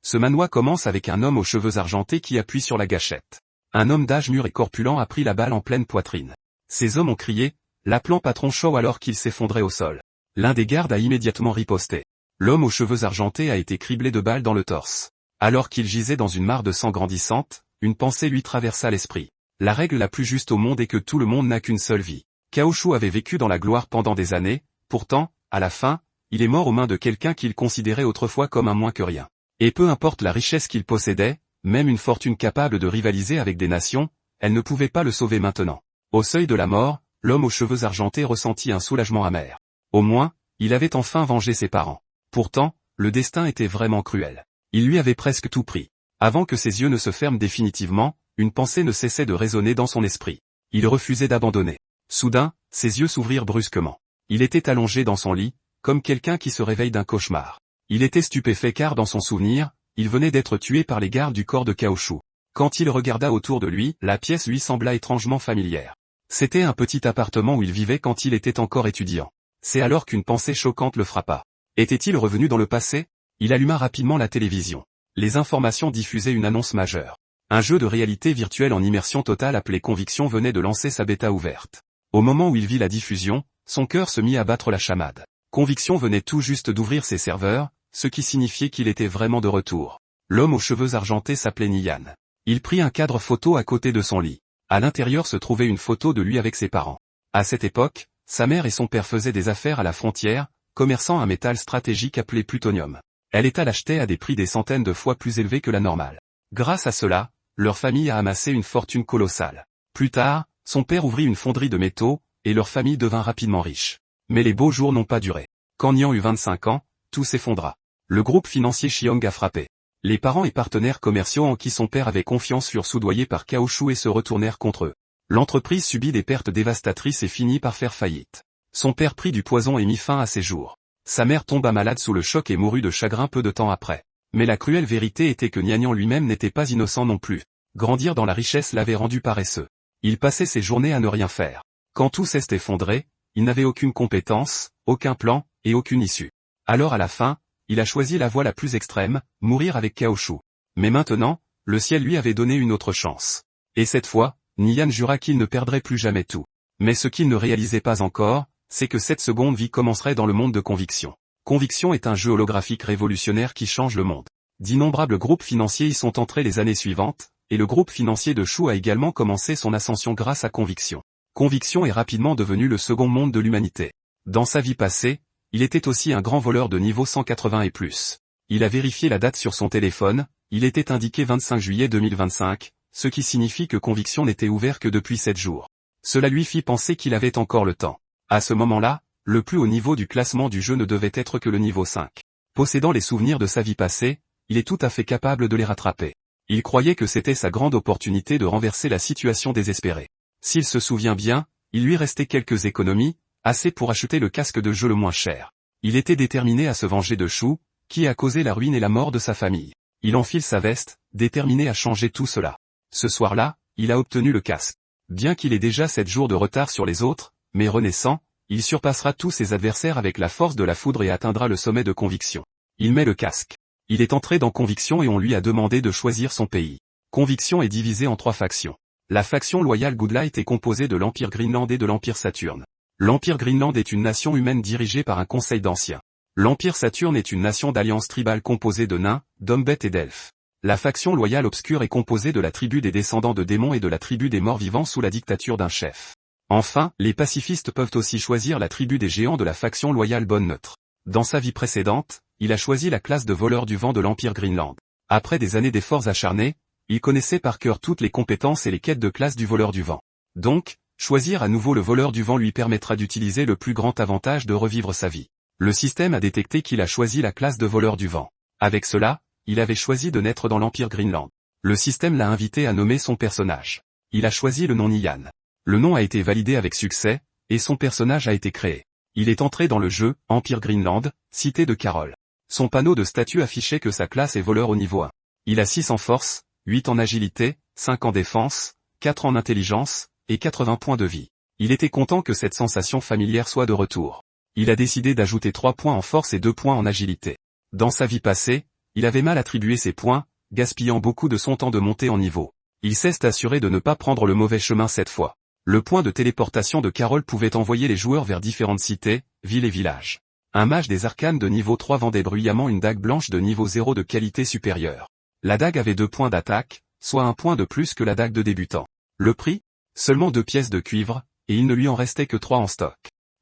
Ce manhwa commence avec un homme aux cheveux argentés qui appuie sur la gâchette. Un homme d'âge mûr et corpulent a pris la balle en pleine poitrine. Ces hommes ont crié, l'appelant patron Shaw alors qu'il s'effondrait au sol. L'un des gardes a immédiatement riposté. L'homme aux cheveux argentés a été criblé de balles dans le torse. Alors qu'il gisait dans une mare de sang grandissante, une pensée lui traversa l'esprit. La règle la plus juste au monde est que tout le monde n'a qu'une seule vie. Kaoshu avait vécu dans la gloire pendant des années, pourtant, à la fin, il est mort aux mains de quelqu'un qu'il considérait autrefois comme un moins que rien. Et peu importe la richesse qu'il possédait, même une fortune capable de rivaliser avec des nations, elle ne pouvait pas le sauver maintenant. Au seuil de la mort, l'homme aux cheveux argentés ressentit un soulagement amer. Au moins, il avait enfin vengé ses parents. Pourtant, le destin était vraiment cruel. Il lui avait presque tout pris. Avant que ses yeux ne se ferment définitivement, une pensée ne cessait de résonner dans son esprit. Il refusait d'abandonner. Soudain, ses yeux s'ouvrirent brusquement. Il était allongé dans son lit, comme quelqu'un qui se réveille d'un cauchemar. Il était stupéfait car dans son souvenir, il venait d'être tué par les gardes du corps de Kaoshu. Quand il regarda autour de lui, la pièce lui sembla étrangement familière. C'était un petit appartement où il vivait quand il était encore étudiant. C'est alors qu'une pensée choquante le frappa. Était-il revenu dans le passé? Il alluma rapidement la télévision. Les informations diffusaient une annonce majeure. Un jeu de réalité virtuelle en immersion totale appelé Conviction venait de lancer sa bêta ouverte. Au moment où il vit la diffusion, son cœur se mit à battre la chamade. Conviction venait tout juste d'ouvrir ses serveurs, ce qui signifiait qu'il était vraiment de retour. L'homme aux cheveux argentés s'appelait Nian. Il prit un cadre photo à côté de son lit. À l'intérieur se trouvait une photo de lui avec ses parents. À cette époque, sa mère et son père faisaient des affaires à la frontière, commerçant un métal stratégique appelé plutonium. Elle l'achetait à des prix des centaines de fois plus élevés que la normale. Grâce à cela, leur famille a amassé une fortune colossale. Plus tard, son père ouvrit une fonderie de métaux, et leur famille devint rapidement riche. Mais les beaux jours n'ont pas duré. Quand Nian eut 25 ans, tout s'effondra. Le groupe financier Chiong a frappé. Les parents et partenaires commerciaux en qui son père avait confiance furent soudoyés par Kaoshu et se retournèrent contre eux. L'entreprise subit des pertes dévastatrices et finit par faire faillite. Son père prit du poison et mit fin à ses jours. Sa mère tomba malade sous le choc et mourut de chagrin peu de temps après. Mais la cruelle vérité était que Nian lui-même n'était pas innocent non plus. Grandir dans la richesse l'avait rendu paresseux. Il passait ses journées à ne rien faire. Quand tout s'est effondré, il n'avait aucune compétence, aucun plan, et aucune issue. Alors à la fin, il a choisi la voie la plus extrême, mourir avec Kaoshu. Mais maintenant, le ciel lui avait donné une autre chance. Et cette fois, Nian jura qu'il ne perdrait plus jamais tout. Mais ce qu'il ne réalisait pas encore, c'est que cette seconde vie commencerait dans le monde de Conviction. Conviction est un jeu holographique révolutionnaire qui change le monde. D'innombrables groupes financiers y sont entrés les années suivantes, et le groupe financier de Shu a également commencé son ascension grâce à Conviction. Conviction est rapidement devenu le second monde de l'humanité. Dans sa vie passée, il était aussi un grand voleur de niveau 180 et plus. Il a vérifié la date sur son téléphone, il était indiqué 25 juillet 2025, ce qui signifie que Conviction n'était ouvert que depuis 7 jours. Cela lui fit penser qu'il avait encore le temps. À ce moment-là, le plus haut niveau du classement du jeu ne devait être que le niveau 5. Possédant les souvenirs de sa vie passée, il est tout à fait capable de les rattraper. Il croyait que c'était sa grande opportunité de renverser la situation désespérée. S'il se souvient bien, il lui restait quelques économies, assez pour acheter le casque de jeu le moins cher. Il était déterminé à se venger de Shu, qui a causé la ruine et la mort de sa famille. Il enfile sa veste, déterminé à changer tout cela. Ce soir-là, il a obtenu le casque. Bien qu'il ait déjà 7 jours de retard sur les autres, mais renaissant, il surpassera tous ses adversaires avec la force de la foudre et atteindra le sommet de Conviction. Il met le casque. Il est entré dans Conviction et on lui a demandé de choisir son pays. Conviction est divisée en 3 factions. La faction loyale Goodlight est composée de l'Empire Greenland et de l'Empire Saturne. L'Empire Greenland est une nation humaine dirigée par un conseil d'anciens. L'Empire Saturne est une nation d'alliance tribale composée de nains, d'hommes-bêtes et d'elfes. La faction loyale obscure est composée de la tribu des descendants de démons et de la tribu des morts-vivants sous la dictature d'un chef. Enfin, les pacifistes peuvent aussi choisir la tribu des géants de la faction loyale bonne neutre. Dans sa vie précédente, il a choisi la classe de voleur du vent de l'Empire Greenland. Après des années d'efforts acharnés, il connaissait par cœur toutes les compétences et les quêtes de classe du voleur du vent. Donc, choisir à nouveau le voleur du vent lui permettra d'utiliser le plus grand avantage de revivre sa vie. Le système a détecté qu'il a choisi la classe de voleur du vent. Avec cela, il avait choisi de naître dans l'Empire Greenland. Le système l'a invité à nommer son personnage. Il a choisi le nom Nian. Le nom a été validé avec succès, et son personnage a été créé. Il est entré dans le jeu, Empire Greenland, cité de Carol. Son panneau de statut affichait que sa classe est voleur au niveau 1. Il a 6 en force, 8 en agilité, 5 en défense, 4 en intelligence, et 80 points de vie. Il était content que cette sensation familière soit de retour. Il a décidé d'ajouter 3 points en force et 2 points en agilité. Dans sa vie passée, Il avait mal attribué ses points, gaspillant beaucoup de son temps de monter en niveau. Il s'est assuré de ne pas prendre le mauvais chemin cette fois. Le point de téléportation de Carol pouvait envoyer les joueurs vers différentes cités, villes et villages. Un mage des arcanes de niveau 3 vendait bruyamment une dague blanche de niveau 0 de qualité supérieure. La dague avait 2 points d'attaque, soit 1 point de plus que la dague de débutant. Le prix? Seulement 2 pièces de cuivre, et il ne lui en restait que 3 en stock.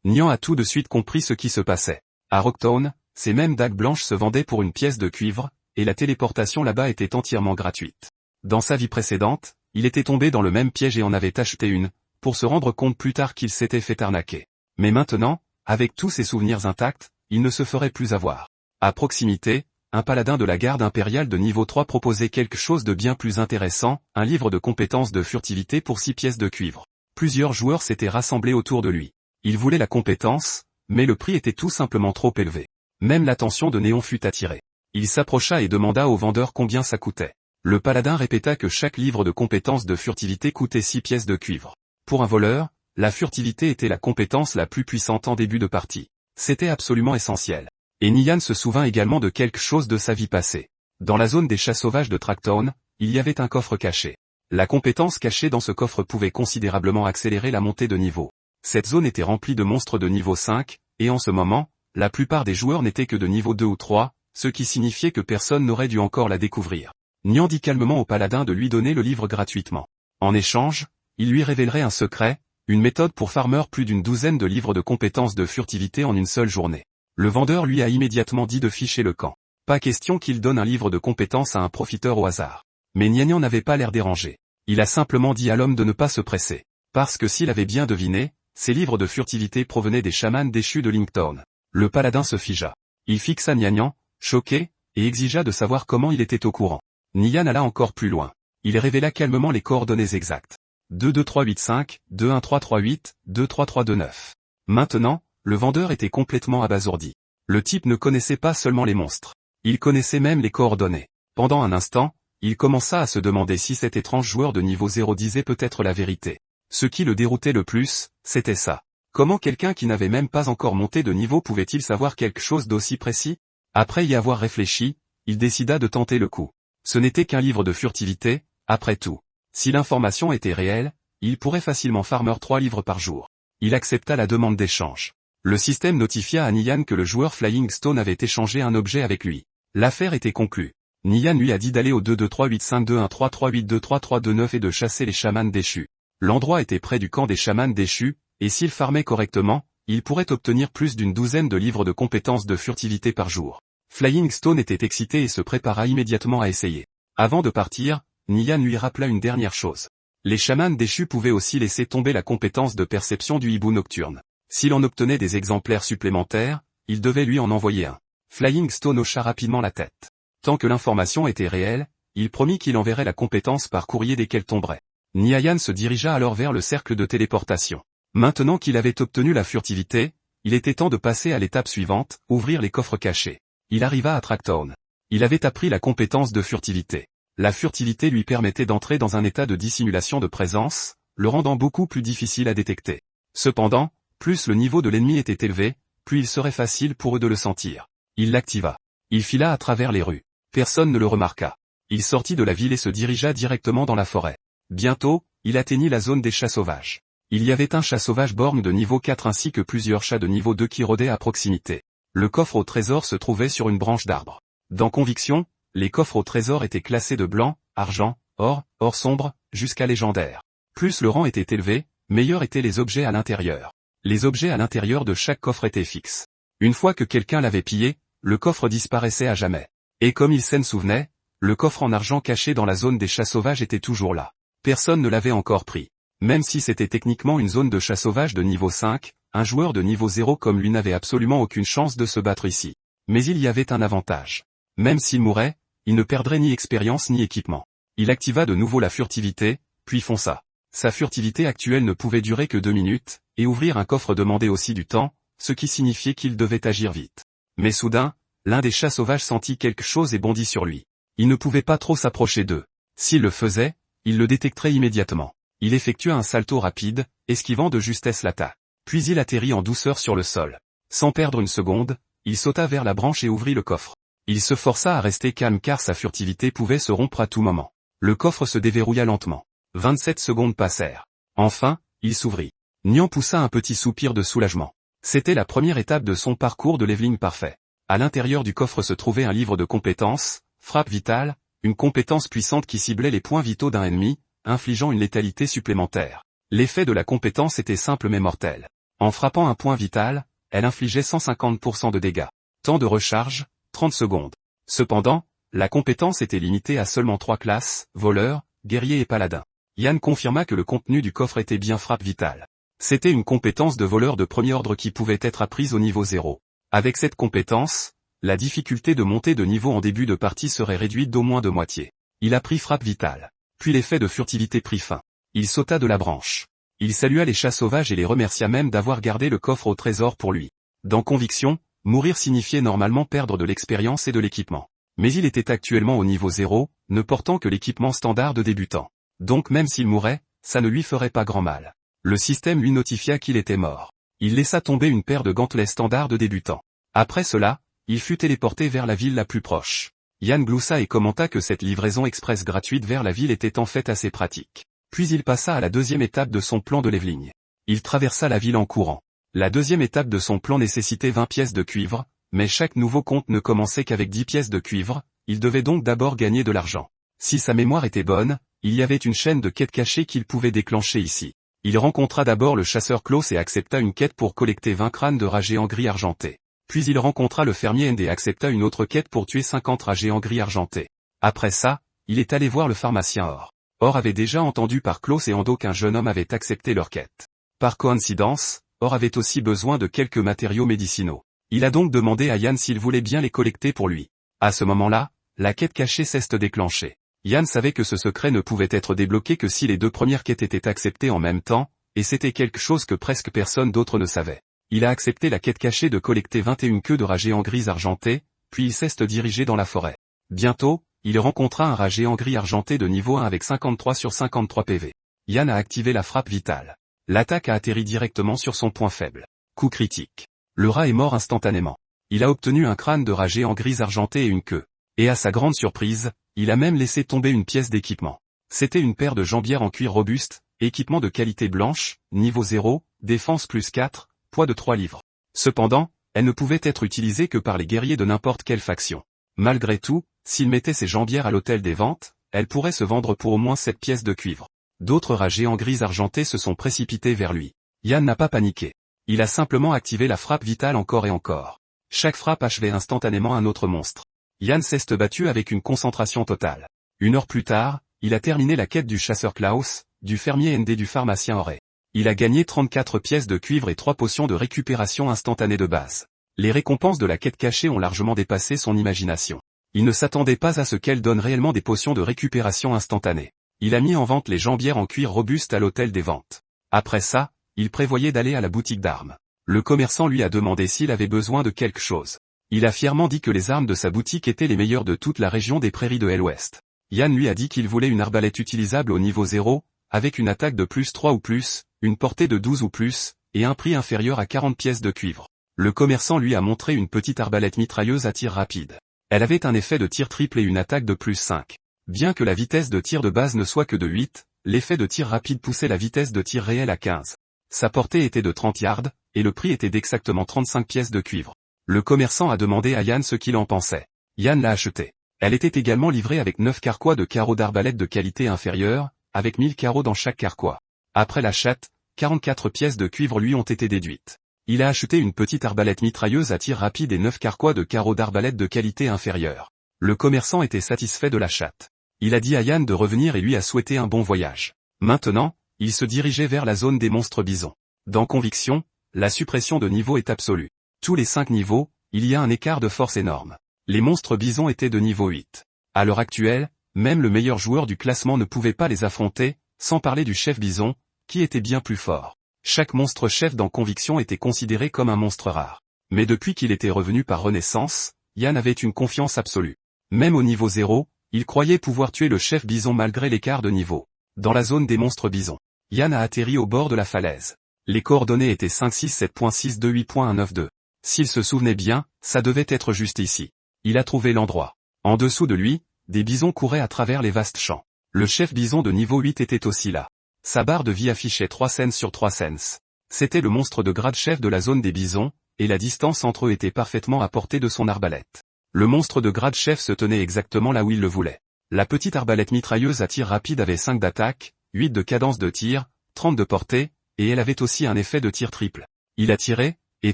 Nian a tout de suite compris ce qui se passait. À Rocktown, ces mêmes dagues blanches se vendaient pour 1 pièce de cuivre, et la téléportation là-bas était entièrement gratuite. Dans sa vie précédente, il était tombé dans le même piège et en avait acheté une, pour se rendre compte plus tard qu'il s'était fait arnaquer. Mais maintenant, avec tous ses souvenirs intacts, il ne se ferait plus avoir. À proximité, un paladin de la garde impériale de niveau 3 proposait quelque chose de bien plus intéressant, un livre de compétences de furtivité pour 6 pièces de cuivre. Plusieurs joueurs s'étaient rassemblés autour de lui. Ils voulaient la compétence, mais le prix était tout simplement trop élevé. Même l'attention de Néon fut attirée. Il s'approcha et demanda au vendeur combien ça coûtait. Le paladin répéta que chaque livre de compétences de furtivité coûtait 6 pièces de cuivre. Pour un voleur, la furtivité était la compétence la plus puissante en début de partie. C'était absolument essentiel. Et Nian se souvint également de quelque chose de sa vie passée. Dans la zone des chats sauvages de Tracktown, il y avait un coffre caché. La compétence cachée dans ce coffre pouvait considérablement accélérer la montée de niveau. Cette zone était remplie de monstres de niveau 5, et en ce moment, la plupart des joueurs n'étaient que de niveau 2 ou 3, ce qui signifiait que personne n'aurait dû encore la découvrir. Nian dit calmement au paladin de lui donner le livre gratuitement. En échange, il lui révélerait un secret, une méthode pour farmer plus d'une douzaine de livres de compétences de furtivité en une seule journée. Le vendeur lui a immédiatement dit de ficher le camp. Pas question qu'il donne un livre de compétences à un profiteur au hasard. Mais Nian n'avait pas l'air dérangé. Il a simplement dit à l'homme de ne pas se presser. Parce que s'il avait bien deviné, ces livres de furtivité provenaient des chamans déchus de Linktown. Le paladin se figea. Il fixa Nian, choqué, et exigea de savoir comment il était au courant. Nian alla encore plus loin. Il révéla calmement les coordonnées exactes. 22385, 21338, 23329. Maintenant, le vendeur était complètement abasourdi. Le type ne connaissait pas seulement les monstres. Il connaissait même les coordonnées. Pendant un instant, il commença à se demander si cet étrange joueur de niveau 0 disait peut-être la vérité. Ce qui le déroutait le plus, c'était ça. Comment quelqu'un qui n'avait même pas encore monté de niveau pouvait-il savoir quelque chose d'aussi précis? Après y avoir réfléchi, il décida de tenter le coup. Ce n'était qu'un livre de furtivité, après tout. Si l'information était réelle, il pourrait facilement farmer 3 livres par jour. Il accepta la demande d'échange. Le système notifia à Nian que le joueur Flying Stone avait échangé un objet avec lui. L'affaire était conclue. Nian lui a dit d'aller au 223852133823329 et de chasser les chamans déchus. L'endroit était près du camp des chamans déchus, et s'il farmait correctement, il pourrait obtenir plus d'une douzaine de livres de compétences de furtivité par jour. Flying Stone était excité et se prépara immédiatement à essayer. Avant de partir, Nian lui rappela une dernière chose. Les chamans déchus pouvaient aussi laisser tomber la compétence de perception du hibou nocturne. S'il en obtenait des exemplaires supplémentaires, il devait lui en envoyer un. Flying Stone hocha rapidement la tête. Tant que l'information était réelle, il promit qu'il enverrait la compétence par courrier dès qu'elle tomberait. Nian se dirigea alors vers le cercle de téléportation. Maintenant qu'il avait obtenu la furtivité, il était temps de passer à l'étape suivante, ouvrir les coffres cachés. Il arriva à Tracktown. Il avait appris la compétence de furtivité. La furtivité lui permettait d'entrer dans un état de dissimulation de présence, le rendant beaucoup plus difficile à détecter. Cependant, plus le niveau de l'ennemi était élevé, plus il serait facile pour eux de le sentir. Il l'activa. Il fila à travers les rues. Personne ne le remarqua. Il sortit de la ville et se dirigea directement dans la forêt. Bientôt, il atteignit la zone des chats sauvages. Il y avait un chat sauvage borgne de niveau 4 ainsi que plusieurs chats de niveau 2 qui rôdaient à proximité. Le coffre au trésor se trouvait sur une branche d'arbre. Dans Conviction, les coffres au trésor étaient classés de blanc, argent, or sombre, jusqu'à légendaire. Plus le rang était élevé, meilleurs étaient les objets à l'intérieur. Les objets à l'intérieur de chaque coffre étaient fixes. Une fois que quelqu'un l'avait pillé, le coffre disparaissait à jamais. Et comme il s'en souvenait, le coffre en argent caché dans la zone des chats sauvages était toujours là. Personne ne l'avait encore pris. Même si c'était techniquement une zone de chats sauvages de niveau 5, un joueur de niveau 0 comme lui n'avait absolument aucune chance de se battre ici. Mais il y avait un avantage. Même s'il mourait, il ne perdrait ni expérience ni équipement. Il activa de nouveau la furtivité, puis fonça. Sa furtivité actuelle ne pouvait durer que 2 minutes, et ouvrir un coffre demandait aussi du temps, ce qui signifiait qu'il devait agir vite. Mais soudain, l'un des chats sauvages sentit quelque chose et bondit sur lui. Il ne pouvait pas trop s'approcher d'eux. S'il le faisait, il le détecterait immédiatement. Il effectua un salto rapide, esquivant de justesse l'attaque. Puis il atterrit en douceur sur le sol. Sans perdre une seconde, il sauta vers la branche et ouvrit le coffre. Il se força à rester calme car sa furtivité pouvait se rompre à tout moment. Le coffre se déverrouilla lentement. 27 secondes passèrent. Enfin, il s'ouvrit. Nian poussa un petit soupir de soulagement. C'était la première étape de son parcours de leveling parfait. À l'intérieur du coffre se trouvait un livre de compétences, frappe vitale, une compétence puissante qui ciblait les points vitaux d'un ennemi, infligeant une létalité supplémentaire. L'effet de la compétence était simple mais mortel. En frappant un point vital, elle infligeait 150% de dégâts. Temps de recharge, 30 secondes. Cependant, la compétence était limitée à seulement 3 classes, voleur, guerrier et paladin. Yan confirma que le contenu du coffre était bien frappe vitale. C'était une compétence de voleur de premier ordre qui pouvait être apprise au niveau 0. Avec cette compétence, la difficulté de monter de niveau en début de partie serait réduite d'au moins de moitié. Il apprit frappe vitale. Puis l'effet de furtivité prit fin. Il sauta de la branche. Il salua les chats sauvages et les remercia même d'avoir gardé le coffre au trésor pour lui. Dans Conviction, mourir signifiait normalement perdre de l'expérience et de l'équipement. Mais il était actuellement au niveau 0, ne portant que l'équipement standard de débutant. Donc même s'il mourait, ça ne lui ferait pas grand mal. Le système lui notifia qu'il était mort. Il laissa tomber une paire de gantelets standards de débutant. Après cela, il fut téléporté vers la ville la plus proche. Yan gloussa et commenta que cette livraison express gratuite vers la ville était en fait assez pratique. Puis il passa à la deuxième étape de son plan de leveling. Il traversa la ville en courant. La deuxième étape de son plan nécessitait 20 pièces de cuivre, mais chaque nouveau compte ne commençait qu'avec 10 pièces de cuivre, il devait donc d'abord gagner de l'argent. Si sa mémoire était bonne, il y avait une chaîne de quêtes cachées qu'il pouvait déclencher ici. Il rencontra d'abord le chasseur Klaus et accepta une quête pour collecter 20 crânes de rats géants gris argentés. Puis il rencontra le fermier End et accepta une autre quête pour tuer 50 rats géants gris argentés. Après ça, il est allé voir le pharmacien Or. Or avait déjà entendu par Klaus et Ando qu'un jeune homme avait accepté leur quête. Par coïncidence, Or avait aussi besoin de quelques matériaux médicinaux. Il a donc demandé à Yan s'il voulait bien les collecter pour lui. À ce moment-là, la quête cachée s'est déclenchée. Yan savait que ce secret ne pouvait être débloqué que si les deux premières quêtes étaient acceptées en même temps, et c'était quelque chose que presque personne d'autre ne savait. Il a accepté la quête cachée de collecter 21 queues de rats géants gris argentés, puis il s'est dirigé dans la forêt. Bientôt, il rencontra un rat géant gris argenté de niveau 1 avec 53 sur 53 PV. Yan a activé la frappe vitale. L'attaque a atterri directement sur son point faible. Coup critique. Le rat est mort instantanément. Il a obtenu un crâne de rat géant gris argenté et une queue. Et à sa grande surprise, il a même laissé tomber une pièce d'équipement. C'était une paire de jambières en cuir robuste, équipement de qualité blanche, niveau 0, défense plus 4, poids de 3 livres. Cependant, elle ne pouvait être utilisée que par les guerriers de n'importe quelle faction. Malgré tout, s'il mettait ses jambières à l'hôtel des ventes, elle pourrait se vendre pour au moins 7 pièces de cuivre. D'autres rats géants gris argentés se sont précipités vers lui. Yan n'a pas paniqué. Il a simplement activé la frappe vitale encore et encore. Chaque frappe achevait instantanément un autre monstre. Yan s'est battu avec une concentration totale. 1 heure plus tard, il a terminé la quête du chasseur Klaus, du fermier Nd et du pharmacien Oré. Il a gagné 34 pièces de cuivre et 3 potions de récupération instantanée de base. Les récompenses de la quête cachée ont largement dépassé son imagination. Il ne s'attendait pas à ce qu'elle donne réellement des potions de récupération instantanée. Il a mis en vente les jambières en cuir robuste à l'hôtel des ventes. Après ça, il prévoyait d'aller à la boutique d'armes. Le commerçant lui a demandé s'il avait besoin de quelque chose. Il a fièrement dit que les armes de sa boutique étaient les meilleures de toute la région des prairies de l'Ouest. Yan lui a dit qu'il voulait une arbalète utilisable au niveau 0, avec une attaque de plus 3 ou plus, une portée de 12 ou plus, et un prix inférieur à 40 pièces de cuivre. Le commerçant lui a montré une petite arbalète mitrailleuse à tir rapide. Elle avait un effet de tir triple et une attaque de plus 5. Bien que la vitesse de tir de base ne soit que de 8, l'effet de tir rapide poussait la vitesse de tir réelle à 15. Sa portée était de 30 yards, et le prix était d'exactement 35 pièces de cuivre. Le commerçant a demandé à Yan ce qu'il en pensait. Yan l'a achetée. Elle était également livrée avec 9 carquois de carreaux d'arbalète de qualité inférieure, avec 1000 carreaux dans chaque carquois. Après l'achat, 44 pièces de cuivre lui ont été déduites. Il a acheté une petite arbalète mitrailleuse à tir rapide et 9 carquois de carreaux d'arbalète de qualité inférieure. Le commerçant était satisfait de l'achat. Il a dit à Yan de revenir et lui a souhaité un bon voyage. Maintenant, il se dirigeait vers la zone des monstres bisons. Dans Conviction, la suppression de niveau est absolue. Tous les 5 niveaux, il y a un écart de force énorme. Les monstres bisons étaient de niveau 8. À l'heure actuelle, même le meilleur joueur du classement ne pouvait pas les affronter, sans parler du chef bison, qui était bien plus fort. Chaque monstre chef dans Conviction était considéré comme un monstre rare. Mais depuis qu'il était revenu par renaissance, Yan avait une confiance absolue. Même au niveau 0, il croyait pouvoir tuer le chef bison malgré l'écart de niveau. Dans la zone des monstres bisons, Yan a atterri au bord de la falaise. Les coordonnées étaient 567.628.192. S'il se souvenait bien, ça devait être juste ici. Il a trouvé l'endroit. En dessous de lui, des bisons couraient à travers les vastes champs. Le chef bison de niveau 8 était aussi là. Sa barre de vie affichait 3 cents sur 3 cents. C'était le monstre de grade chef de la zone des bisons, et la distance entre eux était parfaitement à portée de son arbalète. Le monstre de grade chef se tenait exactement là où il le voulait. La petite arbalète mitrailleuse à tir rapide avait 5 d'attaque, 8 de cadence de tir, 30 de portée, et elle avait aussi un effet de tir triple. Il a tiré, et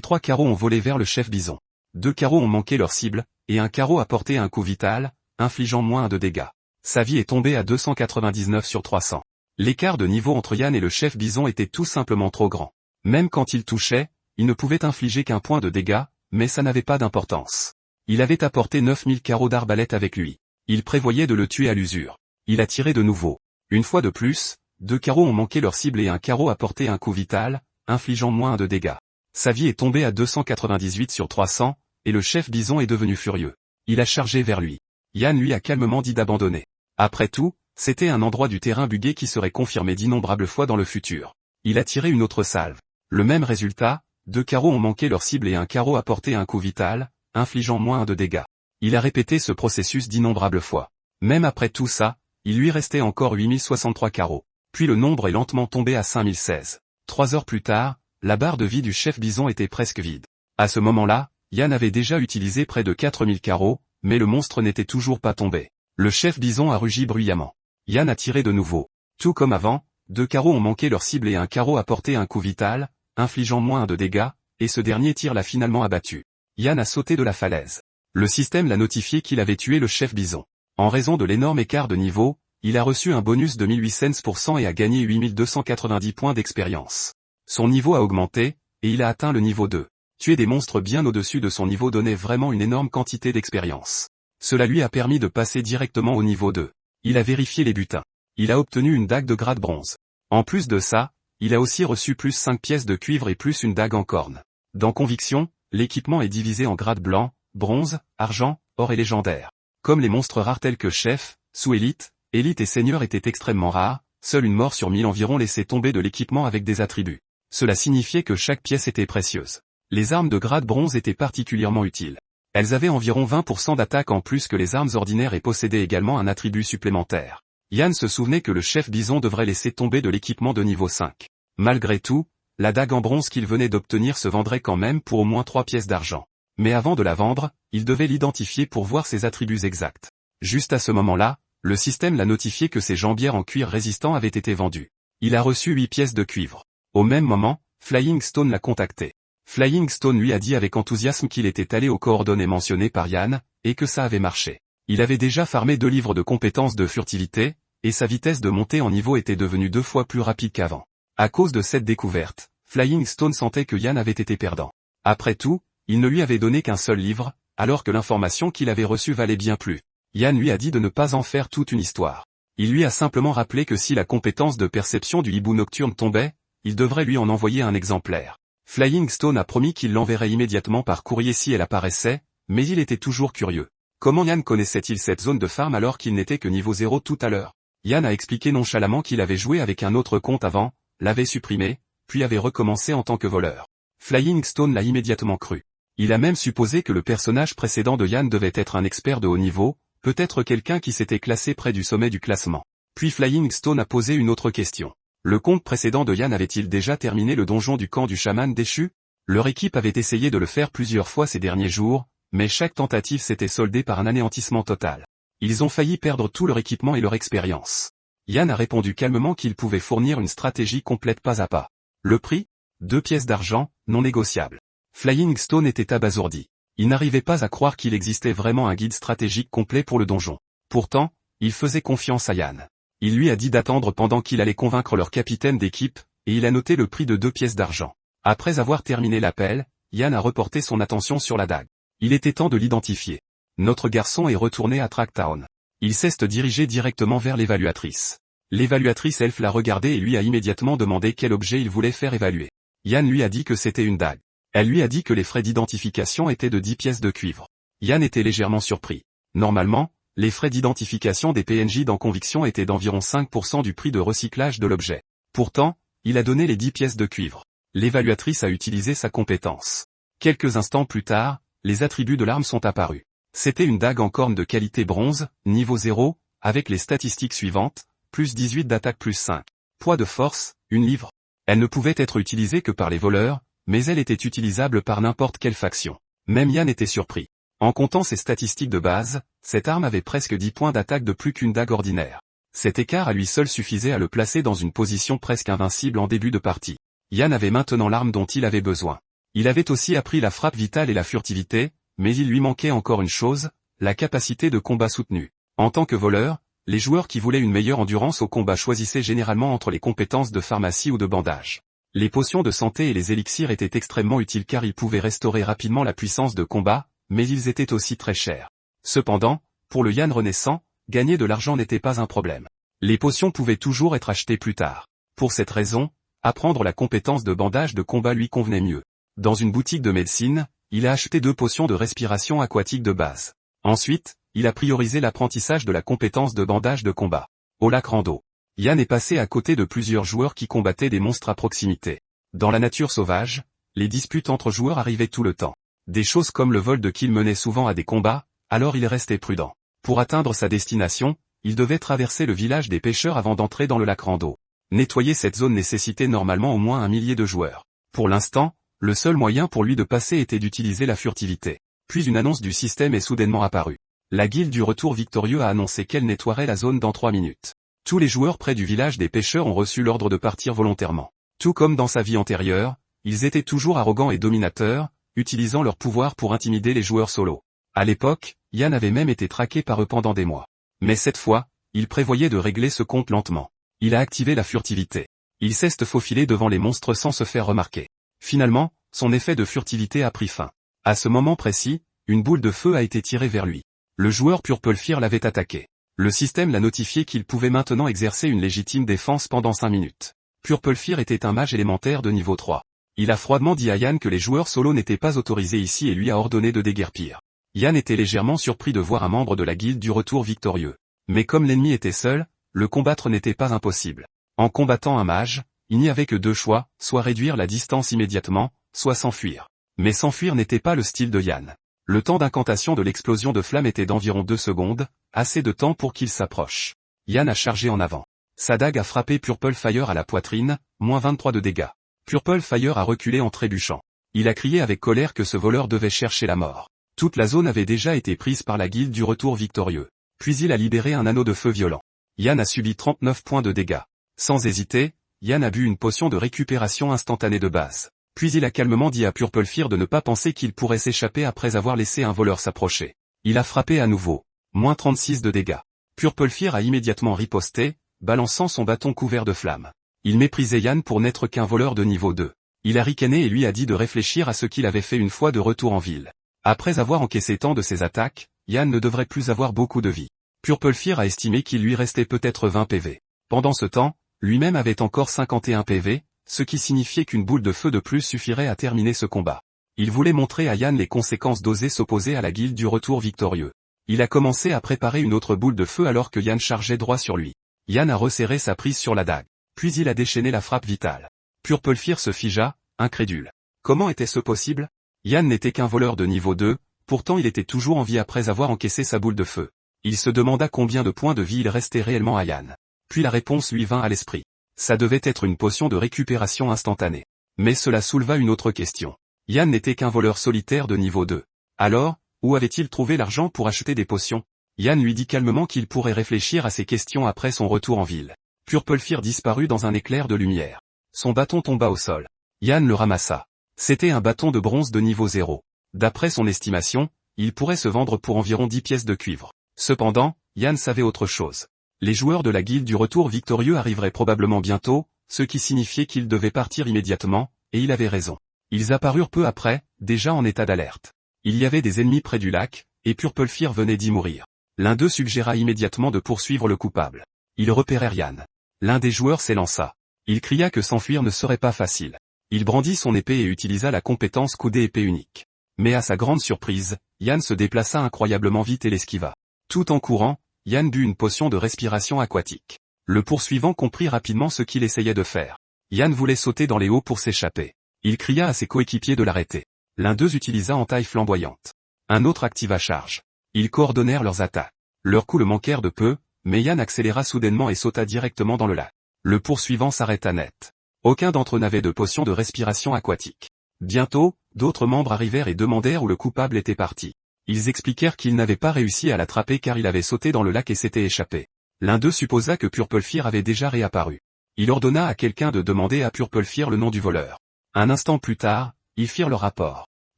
3 carreaux ont volé vers le chef bison. 2 carreaux ont manqué leur cible, et un carreau a porté un coup vital, infligeant moins 1 de dégâts. Sa vie est tombée à 299 sur 300. L'écart de niveau entre Yann et le chef bison était tout simplement trop grand. Même quand il touchait, il ne pouvait infliger qu'un point de dégâts, mais ça n'avait pas d'importance. Il avait apporté 9000 carreaux d'arbalète avec lui. Il prévoyait de le tuer à l'usure. Il a tiré de nouveau. Une fois de plus, 2 carreaux ont manqué leur cible et un carreau a porté un coup vital, infligeant moins 1 de dégâts. Sa vie est tombée à 298 sur 300, et le chef bison est devenu furieux. Il a chargé vers lui. Yann lui a calmement dit d'abandonner. Après tout, c'était un endroit du terrain buggé qui serait confirmé d'innombrables fois dans le futur. Il a tiré une autre salve. Le même résultat, 2 carreaux ont manqué leur cible et un carreau a porté un coup vital, infligeant moins 1 de dégâts. Il a répété ce processus d'innombrables fois. Même après tout ça, il lui restait encore 8063 carreaux. Puis le nombre est lentement tombé à 5016. 3 heures plus tard, la barre de vie du chef bison était presque vide. À ce moment-là, Yann avait déjà utilisé près de 4000 carreaux, mais le monstre n'était toujours pas tombé. Le chef bison a rugi bruyamment. Yann a tiré de nouveau. Tout comme avant, 2 carreaux ont manqué leur cible et un carreau a porté un coup vital, infligeant moins 1 de dégâts, et ce dernier tir l'a finalement abattu. Yann a sauté de la falaise. Le système l'a notifié qu'il avait tué le chef bison. En raison de l'énorme écart de niveau, il a reçu un bonus de 1800% et a gagné 8290 points d'expérience. Son niveau a augmenté, et il a atteint le niveau 2. Tuer des monstres bien au-dessus de son niveau donnait vraiment une énorme quantité d'expérience. Cela lui a permis de passer directement au niveau 2. Il a vérifié les butins. Il a obtenu une dague de grade bronze. En plus de ça, il a aussi reçu plus 5 pièces de cuivre et plus une dague en corne. Dans Conviction, l'équipement est divisé en grades blanc, bronze, argent, or et légendaire. Comme les monstres rares tels que Chef, Sous-Élite, Élite et Seigneur étaient extrêmement rares, seule une mort sur 1000 environ laissait tomber de l'équipement avec des attributs. Cela signifiait que chaque pièce était précieuse. Les armes de grade bronze étaient particulièrement utiles. Elles avaient environ 20% d'attaque en plus que les armes ordinaires et possédaient également un attribut supplémentaire. Yann se souvenait que le chef bison devrait laisser tomber de l'équipement de niveau 5. Malgré tout, la dague en bronze qu'il venait d'obtenir se vendrait quand même pour au moins 3 pièces d'argent. Mais avant de la vendre, il devait l'identifier pour voir ses attributs exacts. Juste à ce moment-là, le système l'a notifié que ses jambières en cuir résistant avaient été vendues. Il a reçu 8 pièces de cuivre. Au même moment, Flying Stone l'a contacté. Flying Stone lui a dit avec enthousiasme qu'il était allé aux coordonnées mentionnées par Yann, et que ça avait marché. Il avait déjà farmé 2 livres de compétences de furtivité, et sa vitesse de montée en niveau était devenue 2 fois plus rapide qu'avant. À cause de cette découverte, Flying Stone sentait que Yann avait été perdant. Après tout, il ne lui avait donné qu'un seul livre, alors que l'information qu'il avait reçue valait bien plus. Yann lui a dit de ne pas en faire toute une histoire. Il lui a simplement rappelé que si la compétence de perception du hibou nocturne tombait, il devrait lui en envoyer un exemplaire. Flying Stone a promis qu'il l'enverrait immédiatement par courrier si elle apparaissait, mais il était toujours curieux. Comment Yann connaissait-il cette zone de farm alors qu'il n'était que niveau 0 tout à l'heure? Yann a expliqué nonchalamment qu'il avait joué avec un autre compte avant, l'avait supprimé, puis avait recommencé en tant que voleur. Flying Stone l'a immédiatement cru. Il a même supposé que le personnage précédent de Yann devait être un expert de haut niveau, peut-être quelqu'un qui s'était classé près du sommet du classement. Puis Flying Stone a posé une autre question. Le compte précédent de Yann avait-il déjà terminé le donjon du camp du chaman déchu? Leur équipe avait essayé de le faire plusieurs fois ces derniers jours, mais chaque tentative s'était soldée par un anéantissement total. Ils ont failli perdre tout leur équipement et leur expérience. Yann a répondu calmement qu'il pouvait fournir une stratégie complète pas à pas. Le prix? 2 pièces d'argent, non négociables. Flying Stone était abasourdi. Il n'arrivait pas à croire qu'il existait vraiment un guide stratégique complet pour le donjon. Pourtant, il faisait confiance à Yann. Il lui a dit d'attendre pendant qu'il allait convaincre leur capitaine d'équipe, et il a noté le prix de 2 pièces d'argent. Après avoir terminé l'appel, Yann a reporté son attention sur la dague. Il était temps de l'identifier. Notre garçon est retourné à Tracktown. Il s'est dirigé directement vers l'évaluatrice. L'évaluatrice elfe l'a regardé et lui a immédiatement demandé quel objet il voulait faire évaluer. Yann lui a dit que c'était une dague. Elle lui a dit que les frais d'identification étaient de 10 pièces de cuivre. Yann était légèrement surpris. Normalement, les frais d'identification des PNJ dans Conviction étaient d'environ 5% du prix de recyclage de l'objet. Pourtant, il a donné les 10 pièces de cuivre. L'évaluatrice a utilisé sa compétence. Quelques instants plus tard, les attributs de l'arme sont apparus. C'était une dague en corne de qualité bronze, niveau 0, avec les statistiques suivantes, plus 18 d'attaque plus 5. Poids de force, 1 livre. Elle ne pouvait être utilisée que par les voleurs, mais elle était utilisable par n'importe quelle faction. Même Yann était surpris. En comptant ses statistiques de base, cette arme avait presque 10 points d'attaque de plus qu'une dague ordinaire. Cet écart à lui seul suffisait à le placer dans une position presque invincible en début de partie. Yann avait maintenant l'arme dont il avait besoin. Il avait aussi appris la frappe vitale et la furtivité, mais il lui manquait encore une chose, la capacité de combat soutenu. En tant que voleur, les joueurs qui voulaient une meilleure endurance au combat choisissaient généralement entre les compétences de pharmacie ou de bandage. Les potions de santé et les élixirs étaient extrêmement utiles car ils pouvaient restaurer rapidement la puissance de combat, mais ils étaient aussi très chers. Cependant, pour le Yann renaissant, gagner de l'argent n'était pas un problème. Les potions pouvaient toujours être achetées plus tard. Pour cette raison, apprendre la compétence de bandage de combat lui convenait mieux. Dans une boutique de médecine, il a acheté 2 potions de respiration aquatique de base. Ensuite, il a priorisé l'apprentissage de la compétence de bandage de combat. Au lac Rando, Yann est passé à côté de plusieurs joueurs qui combattaient des monstres à proximité. Dans la nature sauvage, les disputes entre joueurs arrivaient tout le temps. Des choses comme le vol de kills menaient souvent à des combats, alors il restait prudent. Pour atteindre sa destination, il devait traverser le village des pêcheurs avant d'entrer dans le lac Rando. Nettoyer cette zone nécessitait normalement au moins 1 millier de joueurs. Pour l'instant, le seul moyen pour lui de passer était d'utiliser la furtivité. Puis une annonce du système est soudainement apparue. La guilde du retour victorieux a annoncé qu'elle nettoierait la zone dans 3 minutes. Tous les joueurs près du village des pêcheurs ont reçu l'ordre de partir volontairement. Tout comme dans sa vie antérieure, ils étaient toujours arrogants et dominateurs, utilisant leur pouvoir pour intimider les joueurs solo. À l'époque, Yann avait même été traqué par eux pendant des mois. Mais cette fois, il prévoyait de régler ce compte lentement. Il a activé la furtivité. Il s'est faufilé devant les monstres sans se faire remarquer. Finalement, son effet de furtivité a pris fin. À ce moment précis, une boule de feu a été tirée vers lui. Le joueur Purple Fear l'avait attaqué. Le système l'a notifié qu'il pouvait maintenant exercer une légitime défense pendant 5 minutes. Purple Fear était un mage élémentaire de niveau 3. Il a froidement dit à Yann que les joueurs solo n'étaient pas autorisés ici et lui a ordonné de déguerpir. Yann était légèrement surpris de voir un membre de la guilde du retour victorieux. Mais comme l'ennemi était seul, le combattre n'était pas impossible. En combattant un mage, il n'y avait que 2 choix, soit réduire la distance immédiatement, soit s'enfuir. Mais s'enfuir n'était pas le style de Yann. Le temps d'incantation de l'explosion de flamme était d'environ 2 secondes, assez de temps pour qu'il s'approche. Yann a chargé en avant. Sa dague a frappé Purple Fire à la poitrine, moins 23 de dégâts. Purple Fire a reculé en trébuchant. Il a crié avec colère que ce voleur devait chercher la mort. Toute la zone avait déjà été prise par la guilde du retour victorieux. Puis il a libéré un anneau de feu violent. Yann a subi 39 points de dégâts. Sans hésiter, Yann a bu une potion de récupération instantanée de base. Puis il a calmement dit à Purple Fear de ne pas penser qu'il pourrait s'échapper après avoir laissé un voleur s'approcher. Il a frappé à nouveau. Moins 36 de dégâts. Purple Fear a immédiatement riposté, balançant son bâton couvert de flammes. Il méprisait Yann pour n'être qu'un voleur de niveau 2. Il a ricané et lui a dit de réfléchir à ce qu'il avait fait une fois de retour en ville. Après avoir encaissé tant de ses attaques, Yann ne devrait plus avoir beaucoup de vie. Purple Fear a estimé qu'il lui restait peut-être 20 PV. Pendant ce temps, lui-même avait encore 51 PV, ce qui signifiait qu'une boule de feu de plus suffirait à terminer ce combat. Il voulait montrer à Yann les conséquences d'oser s'opposer à la guilde du retour victorieux. Il a commencé à préparer une autre boule de feu alors que Yann chargeait droit sur lui. Yann a resserré sa prise sur la dague. Puis il a déchaîné la frappe vitale. Purple Fear se figea, incrédule. Comment était-ce possible? Yann n'était qu'un voleur de niveau 2, pourtant il était toujours en vie après avoir encaissé sa boule de feu. Il se demanda combien de points de vie il restait réellement à Yann. Puis la réponse lui vint à l'esprit. Ça devait être une potion de récupération instantanée. Mais cela souleva une autre question. Yann n'était qu'un voleur solitaire de niveau 2. Alors, où avait-il trouvé l'argent pour acheter des potions? Yann lui dit calmement qu'il pourrait réfléchir à ces questions après son retour en ville. Purple Fear disparut dans un éclair de lumière. Son bâton tomba au sol. Yann le ramassa. C'était un bâton de bronze de niveau 0. D'après son estimation, il pourrait se vendre pour environ 10 pièces de cuivre. Cependant, Yann savait autre chose. Les joueurs de la guilde du retour victorieux arriveraient probablement bientôt, ce qui signifiait qu'ils devaient partir immédiatement, et il avait raison. Ils apparurent peu après, déjà en état d'alerte. Il y avait des ennemis près du lac, et Purple Fear venait d'y mourir. L'un d'eux suggéra immédiatement de poursuivre le coupable. Ils repérèrent Yann. L'un des joueurs s'élança. Il cria que s'enfuir ne serait pas facile. Il brandit son épée et utilisa la compétence coudée épée unique. Mais à sa grande surprise, Yann se déplaça incroyablement vite et l'esquiva. Tout en courant, Yann but une potion de respiration aquatique. Le poursuivant comprit rapidement ce qu'il essayait de faire. Yann voulait sauter dans les hauts pour s'échapper. Il cria à ses coéquipiers de l'arrêter. L'un d'eux utilisa entaille flamboyante. Un autre activa charge. Ils coordonnèrent leurs attaques. Leurs coups le manquèrent de peu, mais Yann accéléra soudainement et sauta directement dans le lac. Le poursuivant s'arrêta net. Aucun d'entre eux n'avait de potion de respiration aquatique. Bientôt, d'autres membres arrivèrent et demandèrent où le coupable était parti. Ils expliquèrent qu'ils n'avaient pas réussi à l'attraper car il avait sauté dans le lac et s'était échappé. L'un d'eux supposa que Purplefear avait déjà réapparu. Il ordonna à quelqu'un de demander à Purplefear le nom du voleur. Un instant plus tard, ils firent leur rapport.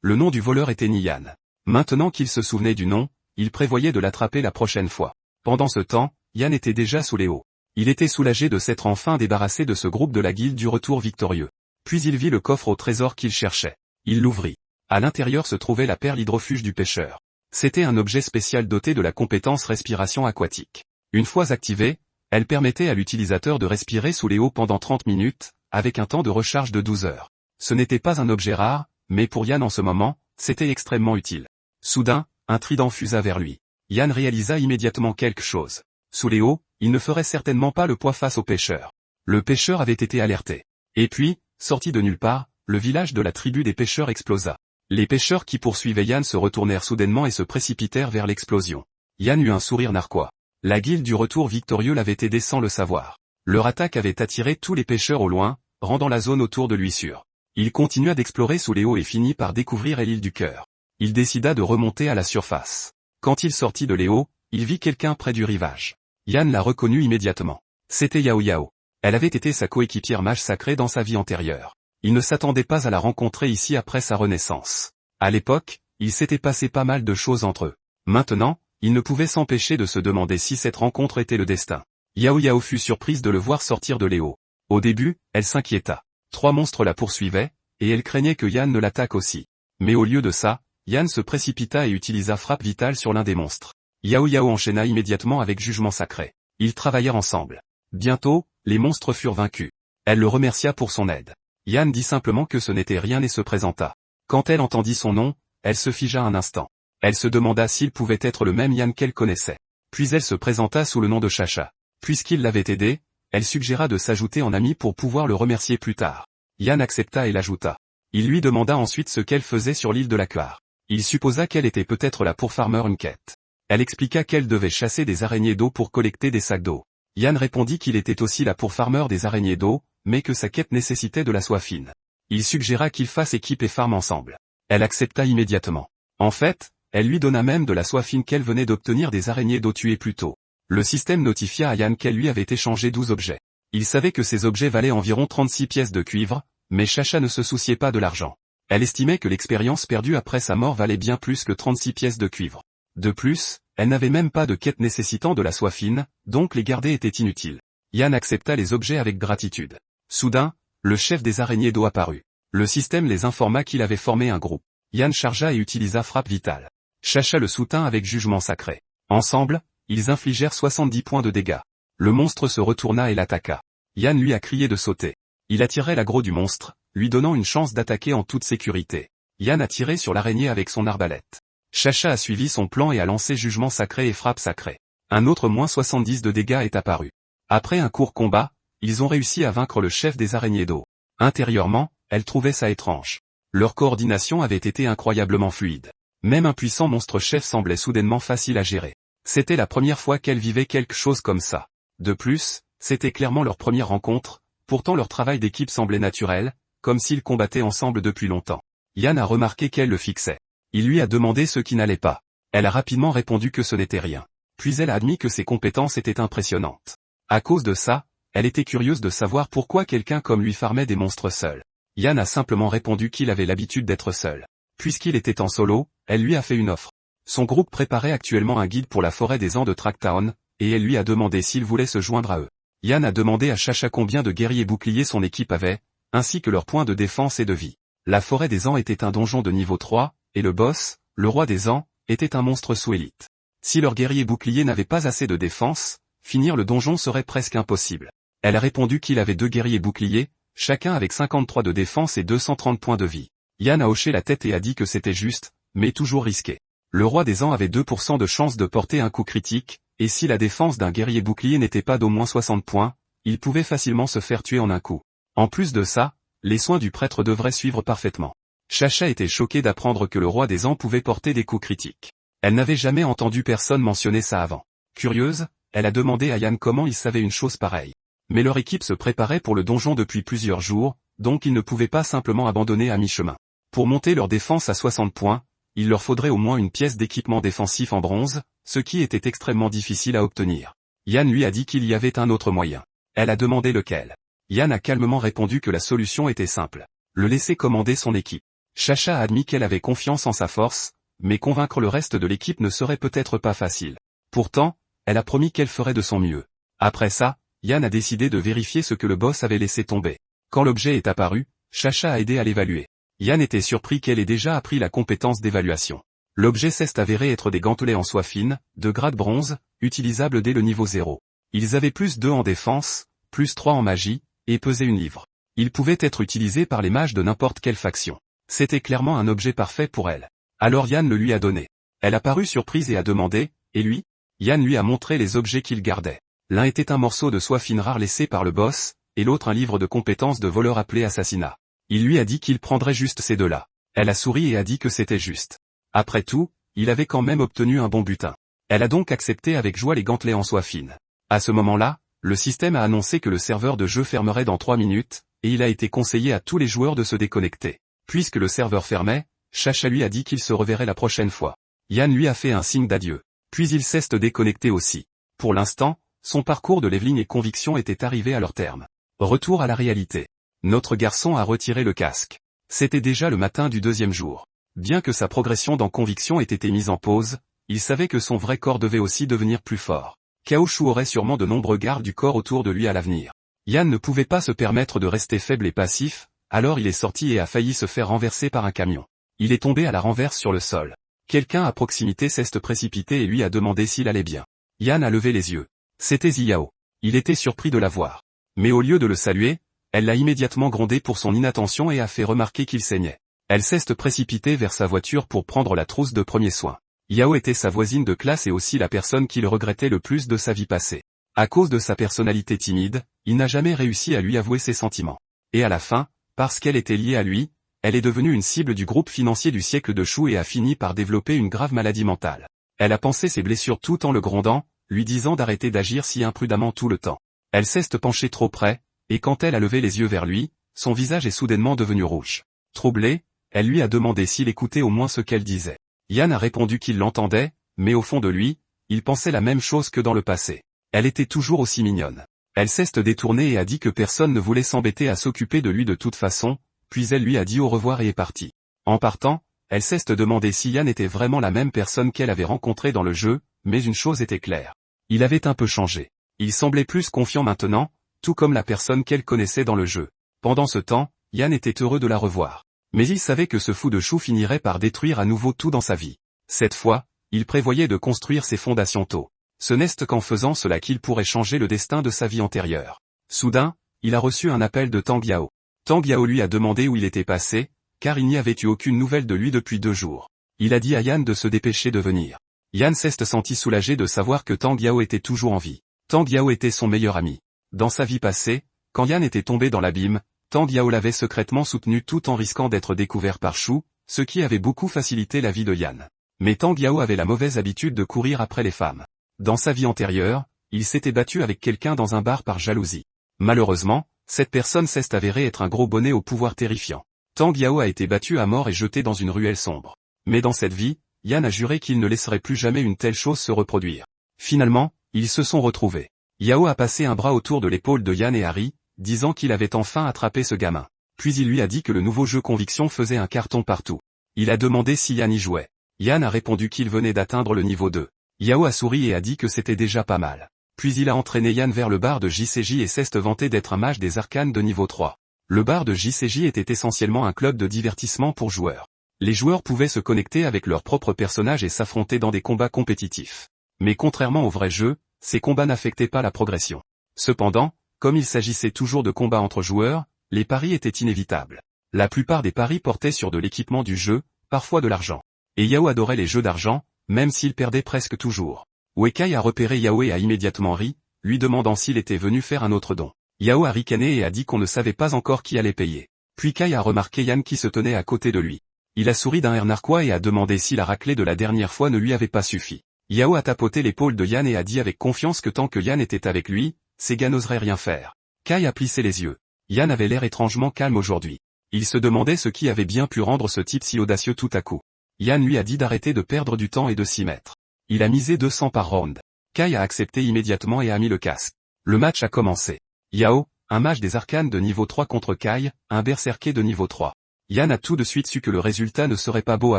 Le nom du voleur était Yann. Maintenant qu'il se souvenait du nom, il prévoyait de l'attraper la prochaine fois. Pendant ce temps, Yann était déjà sous les hauts. Il était soulagé de s'être enfin débarrassé de ce groupe de la guilde du retour victorieux. Puis il vit le coffre au trésor qu'il cherchait. Il l'ouvrit. À l'intérieur se trouvait la perle hydrofuge du pêcheur. C'était un objet spécial doté de la compétence respiration aquatique. Une fois activée, elle permettait à l'utilisateur de respirer sous les eaux pendant 30 minutes, avec un temps de recharge de 12 heures. Ce n'était pas un objet rare, mais pour Yann en ce moment, c'était extrêmement utile. Soudain, un trident fusa vers lui. Yann réalisa immédiatement quelque chose. Sous les eaux, il ne ferait certainement pas le poids face au pêcheur. Le pêcheur avait été alerté. Et puis, sorti de nulle part, le village de la tribu des pêcheurs explosa. Les pêcheurs qui poursuivaient Yann se retournèrent soudainement et se précipitèrent vers l'explosion. Yann eut un sourire narquois. La guilde du retour victorieux l'avait aidé sans le savoir. Leur attaque avait attiré tous les pêcheurs au loin, rendant la zone autour de lui sûre. Il continua d'explorer sous les eaux et finit par découvrir l'île du cœur. Il décida de remonter à la surface. Quand il sortit de l'eau, il vit quelqu'un près du rivage. Yann la reconnut immédiatement. C'était Yao Yao. Elle avait été sa coéquipière mage sacrée dans sa vie antérieure. Il ne s'attendait pas à la rencontrer ici après sa renaissance. À l'époque, il s'était passé pas mal de choses entre eux. Maintenant, il ne pouvait s'empêcher de se demander si cette rencontre était le destin. Yao Yao fut surprise de le voir sortir de l'eau. Au début, elle s'inquiéta. 3 monstres la poursuivaient, et elle craignait que Yann ne l'attaque aussi. Mais au lieu de ça, Yann se précipita et utilisa frappe vitale sur l'un des monstres. Yao Yao enchaîna immédiatement avec jugement sacré. Ils travaillèrent ensemble. Bientôt, les monstres furent vaincus. Elle le remercia pour son aide. Yann dit simplement que ce n'était rien et se présenta. Quand elle entendit son nom, elle se figea un instant. Elle se demanda s'il pouvait être le même Yann qu'elle connaissait. Puis elle se présenta sous le nom de Chacha. Puisqu'il l'avait aidée, elle suggéra de s'ajouter en ami pour pouvoir le remercier plus tard. Yann accepta et l'ajouta. Il lui demanda ensuite ce qu'elle faisait sur l'île de la Cuar. Il supposa qu'elle était peut-être là pour farmer une quête. Elle expliqua qu'elle devait chasser des araignées d'eau pour collecter des sacs d'eau. Yann répondit qu'il était aussi là pour farmer des araignées d'eau, mais que sa quête nécessitait de la soie fine. Il suggéra qu'ils fassent équipe et farment ensemble. Elle accepta immédiatement. En fait, elle lui donna même de la soie fine qu'elle venait d'obtenir des araignées d'eau tuées plus tôt. Le système notifia à Yann qu'elle lui avait échangé 12 objets. Il savait que ces objets valaient environ 36 pièces de cuivre, mais Chacha ne se souciait pas de l'argent. Elle estimait que l'expérience perdue après sa mort valait bien plus que 36 pièces de cuivre. De plus, elle n'avait même pas de quête nécessitant de la soie fine, donc les garder était inutile. Yann accepta les objets avec gratitude. Soudain, le chef des araignées d'eau apparut. Le système les informa qu'il avait formé un groupe. Yann chargea et utilisa frappe vitale. Chacha le soutint avec jugement sacré. Ensemble, ils infligèrent 70 points de dégâts. Le monstre se retourna et l'attaqua. Yann lui a crié de sauter. Il attirait l'aggro du monstre, lui donnant une chance d'attaquer en toute sécurité. Yann a tiré sur l'araignée avec son arbalète. Chacha a suivi son plan et a lancé jugement sacré et frappe sacrée. Un autre moins 70 de dégâts est apparu. Après un court combat, ils ont réussi à vaincre le chef des araignées d'eau. Intérieurement, elle trouvait ça étrange. Leur coordination avait été incroyablement fluide. Même un puissant monstre chef semblait soudainement facile à gérer. C'était la première fois qu'elle vivait quelque chose comme ça. De plus, c'était clairement leur première rencontre, pourtant leur travail d'équipe semblait naturel, comme s'ils combattaient ensemble depuis longtemps. Yann a remarqué qu'elle le fixait. Il lui a demandé ce qui n'allait pas. Elle a rapidement répondu que ce n'était rien. Puis elle a admis que ses compétences étaient impressionnantes. À cause de ça, elle était curieuse de savoir pourquoi quelqu'un comme lui farmait des monstres seul. Yann a simplement répondu qu'il avait l'habitude d'être seul. Puisqu'il était en solo, elle lui a fait une offre. Son groupe préparait actuellement un guide pour la forêt des ans de Tracktown, et elle lui a demandé s'il voulait se joindre à eux. Yann a demandé à Chacha combien de guerriers boucliers son équipe avait, ainsi que leurs points de défense et de vie. La forêt des ans était un donjon de niveau 3, et le boss, le roi des ans, était un monstre sous élite. Si leurs guerriers boucliers n'avaient pas assez de défense, finir le donjon serait presque impossible. Elle a répondu qu'il avait 2 guerriers boucliers, chacun avec 53 de défense et 230 points de vie. Yann a hoché la tête et a dit que c'était juste, mais toujours risqué. Le roi des ans avait 2% de chance de porter un coup critique, et si la défense d'un guerrier bouclier n'était pas d'au moins 60 points, il pouvait facilement se faire tuer en un coup. En plus de ça, les soins du prêtre devraient suivre parfaitement. Chacha était choqué d'apprendre que le roi des ans pouvait porter des coups critiques. Elle n'avait jamais entendu personne mentionner ça avant. Curieuse, elle a demandé à Yan comment il savait une chose pareille. Mais leur équipe se préparait pour le donjon depuis plusieurs jours, donc ils ne pouvaient pas simplement abandonner à mi-chemin. Pour monter leur défense à 60 points, il leur faudrait au moins une pièce d'équipement défensif en bronze, ce qui était extrêmement difficile à obtenir. Yan lui a dit qu'il y avait un autre moyen. Elle a demandé lequel. Yan a calmement répondu que la solution était simple. Le laisser commander son équipe. Chacha a admis qu'elle avait confiance en sa force, mais convaincre le reste de l'équipe ne serait peut-être pas facile. Pourtant, elle a promis qu'elle ferait de son mieux. Après ça, Yan a décidé de vérifier ce que le boss avait laissé tomber. Quand l'objet est apparu, Chacha a aidé à l'évaluer. Yan était surpris qu'elle ait déjà appris la compétence d'évaluation. L'objet s'est avéré être des gantelets en soie fine, de grade bronze, utilisables dès le niveau 0. Ils avaient +2 en défense, +3 en magie, et pesaient 1 livre. Ils pouvaient être utilisés par les mages de n'importe quelle faction. C'était clairement un objet parfait pour elle. Alors Yan le lui a donné. Elle a paru surprise et a demandé, et lui? Yan lui a montré les objets qu'il gardait. L'un était un morceau de soie fine rare laissé par le boss, et l'autre un livre de compétences de voleur appelé Assassinat. Il lui a dit qu'il prendrait juste ces deux-là. Elle a souri et a dit que c'était juste. Après tout, il avait quand même obtenu un bon butin. Elle a donc accepté avec joie les gantelets en soie fine. À ce moment-là, le système a annoncé que le serveur de jeu fermerait dans 3 minutes, et il a été conseillé à tous les joueurs de se déconnecter. Puisque le serveur fermait, Chacha lui a dit qu'il se reverrait la prochaine fois. Yan lui a fait un signe d'adieu. Puis il s'est déconnecté aussi. Pour l'instant, son parcours de leveling et conviction était arrivé à leur terme. Retour à la réalité. Notre garçon a retiré le casque. C'était déjà le matin du 2e jour. Bien que sa progression dans conviction ait été mise en pause, il savait que son vrai corps devait aussi devenir plus fort. Kaoshu aurait sûrement de nombreux gardes du corps autour de lui à l'avenir. Yan ne pouvait pas se permettre de rester faible et passif, alors il est sorti et a failli se faire renverser par un camion. Il est tombé à la renverse sur le sol. Quelqu'un à proximité s'est précipité et lui a demandé s'il allait bien. Yan a levé les yeux. C'était Ziyao. Il était surpris de la voir. Mais au lieu de le saluer, elle l'a immédiatement grondé pour son inattention et a fait remarquer qu'il saignait. Elle s'est précipitée vers sa voiture pour prendre la trousse de premiers soins. Yao était sa voisine de classe et aussi la personne qu'il regrettait le plus de sa vie passée. À cause de sa personnalité timide, il n'a jamais réussi à lui avouer ses sentiments. Et à la fin, parce qu'elle était liée à lui, elle est devenue une cible du groupe financier du siècle de Shu et a fini par développer une grave maladie mentale. Elle a pansé ses blessures tout en le grondant, lui disant d'arrêter d'agir si imprudemment tout le temps. Elle s'est penchée trop près, et quand elle a levé les yeux vers lui, son visage est soudainement devenu rouge. Troublée, elle lui a demandé s'il écoutait au moins ce qu'elle disait. Yan a répondu qu'il l'entendait, mais au fond de lui, il pensait la même chose que dans le passé. Elle était toujours aussi mignonne. Elle s'est détournée et a dit que personne ne voulait s'embêter à s'occuper de lui de toute façon, puis elle lui a dit au revoir et est partie. En partant, elle s'est demandé si Yan était vraiment la même personne qu'elle avait rencontrée dans le jeu, mais une chose était claire. Il avait un peu changé. Il semblait plus confiant maintenant, tout comme la personne qu'elle connaissait dans le jeu. Pendant ce temps, Yan était heureux de la revoir. Mais il savait que ce fou de chou finirait par détruire à nouveau tout dans sa vie. Cette fois, il prévoyait de construire ses fondations tôt. Ce n'est qu'en faisant cela qu'il pourrait changer le destin de sa vie antérieure. Soudain, il a reçu un appel de Tang Yao. Tang Yao lui a demandé où il était passé, car il n'y avait eu aucune nouvelle de lui depuis 2 jours. Il a dit à Yan de se dépêcher de venir. Yan s'est senti soulagé de savoir que Tang Yao était toujours en vie. Tang Yao était son meilleur ami. Dans sa vie passée, quand Yan était tombé dans l'abîme, Tang Yao l'avait secrètement soutenu tout en risquant d'être découvert par Shu, ce qui avait beaucoup facilité la vie de Yan. Mais Tang Yao avait la mauvaise habitude de courir après les femmes. Dans sa vie antérieure, il s'était battu avec quelqu'un dans un bar par jalousie. Malheureusement, cette personne s'est avérée être un gros bonnet au pouvoir terrifiant. Tang Yao a été battu à mort et jeté dans une ruelle sombre. Mais dans cette vie, Yan a juré qu'il ne laisserait plus jamais une telle chose se reproduire. Finalement, ils se sont retrouvés. Yao a passé un bras autour de l'épaule de Yan et Harry, disant qu'il avait enfin attrapé ce gamin. Puis il lui a dit que le nouveau jeu Conviction faisait un carton partout. Il a demandé si Yan y jouait. Yan a répondu qu'il venait d'atteindre le niveau 2. Yao a souri et a dit que c'était déjà pas mal. Puis il a entraîné Yan vers le bar de JCJ et s'est vanté d'être un mage des arcanes de niveau 3. Le bar de JCJ était essentiellement un club de divertissement pour joueurs. Les joueurs pouvaient se connecter avec leurs propres personnages et s'affronter dans des combats compétitifs. Mais contrairement au vrai jeu, ces combats n'affectaient pas la progression. Cependant, comme il s'agissait toujours de combats entre joueurs, les paris étaient inévitables. La plupart des paris portaient sur de l'équipement du jeu, parfois de l'argent. Et Yao adorait les jeux d'argent, même s'il perdait presque toujours. Wekai a repéré Yao et a immédiatement ri, lui demandant s'il était venu faire un autre don. Yao a ricané et a dit qu'on ne savait pas encore qui allait payer. Puis Kai a remarqué Yan qui se tenait à côté de lui. Il a souri d'un air narquois et a demandé si la raclée de la dernière fois ne lui avait pas suffi. Yao a tapoté l'épaule de Yan et a dit avec confiance que tant que Yan était avec lui, ces gars n'oseraient rien faire. Kai a plissé les yeux. Yan avait l'air étrangement calme aujourd'hui. Il se demandait ce qui avait bien pu rendre ce type si audacieux tout à coup. Yan lui a dit d'arrêter de perdre du temps et de s'y mettre. Il a misé 200 par round. Kai a accepté immédiatement et a mis le casque. Le match a commencé. Yao, un mage des arcanes de niveau 3 contre Kai, un berserker de niveau 3. Yan a tout de suite su que le résultat ne serait pas beau à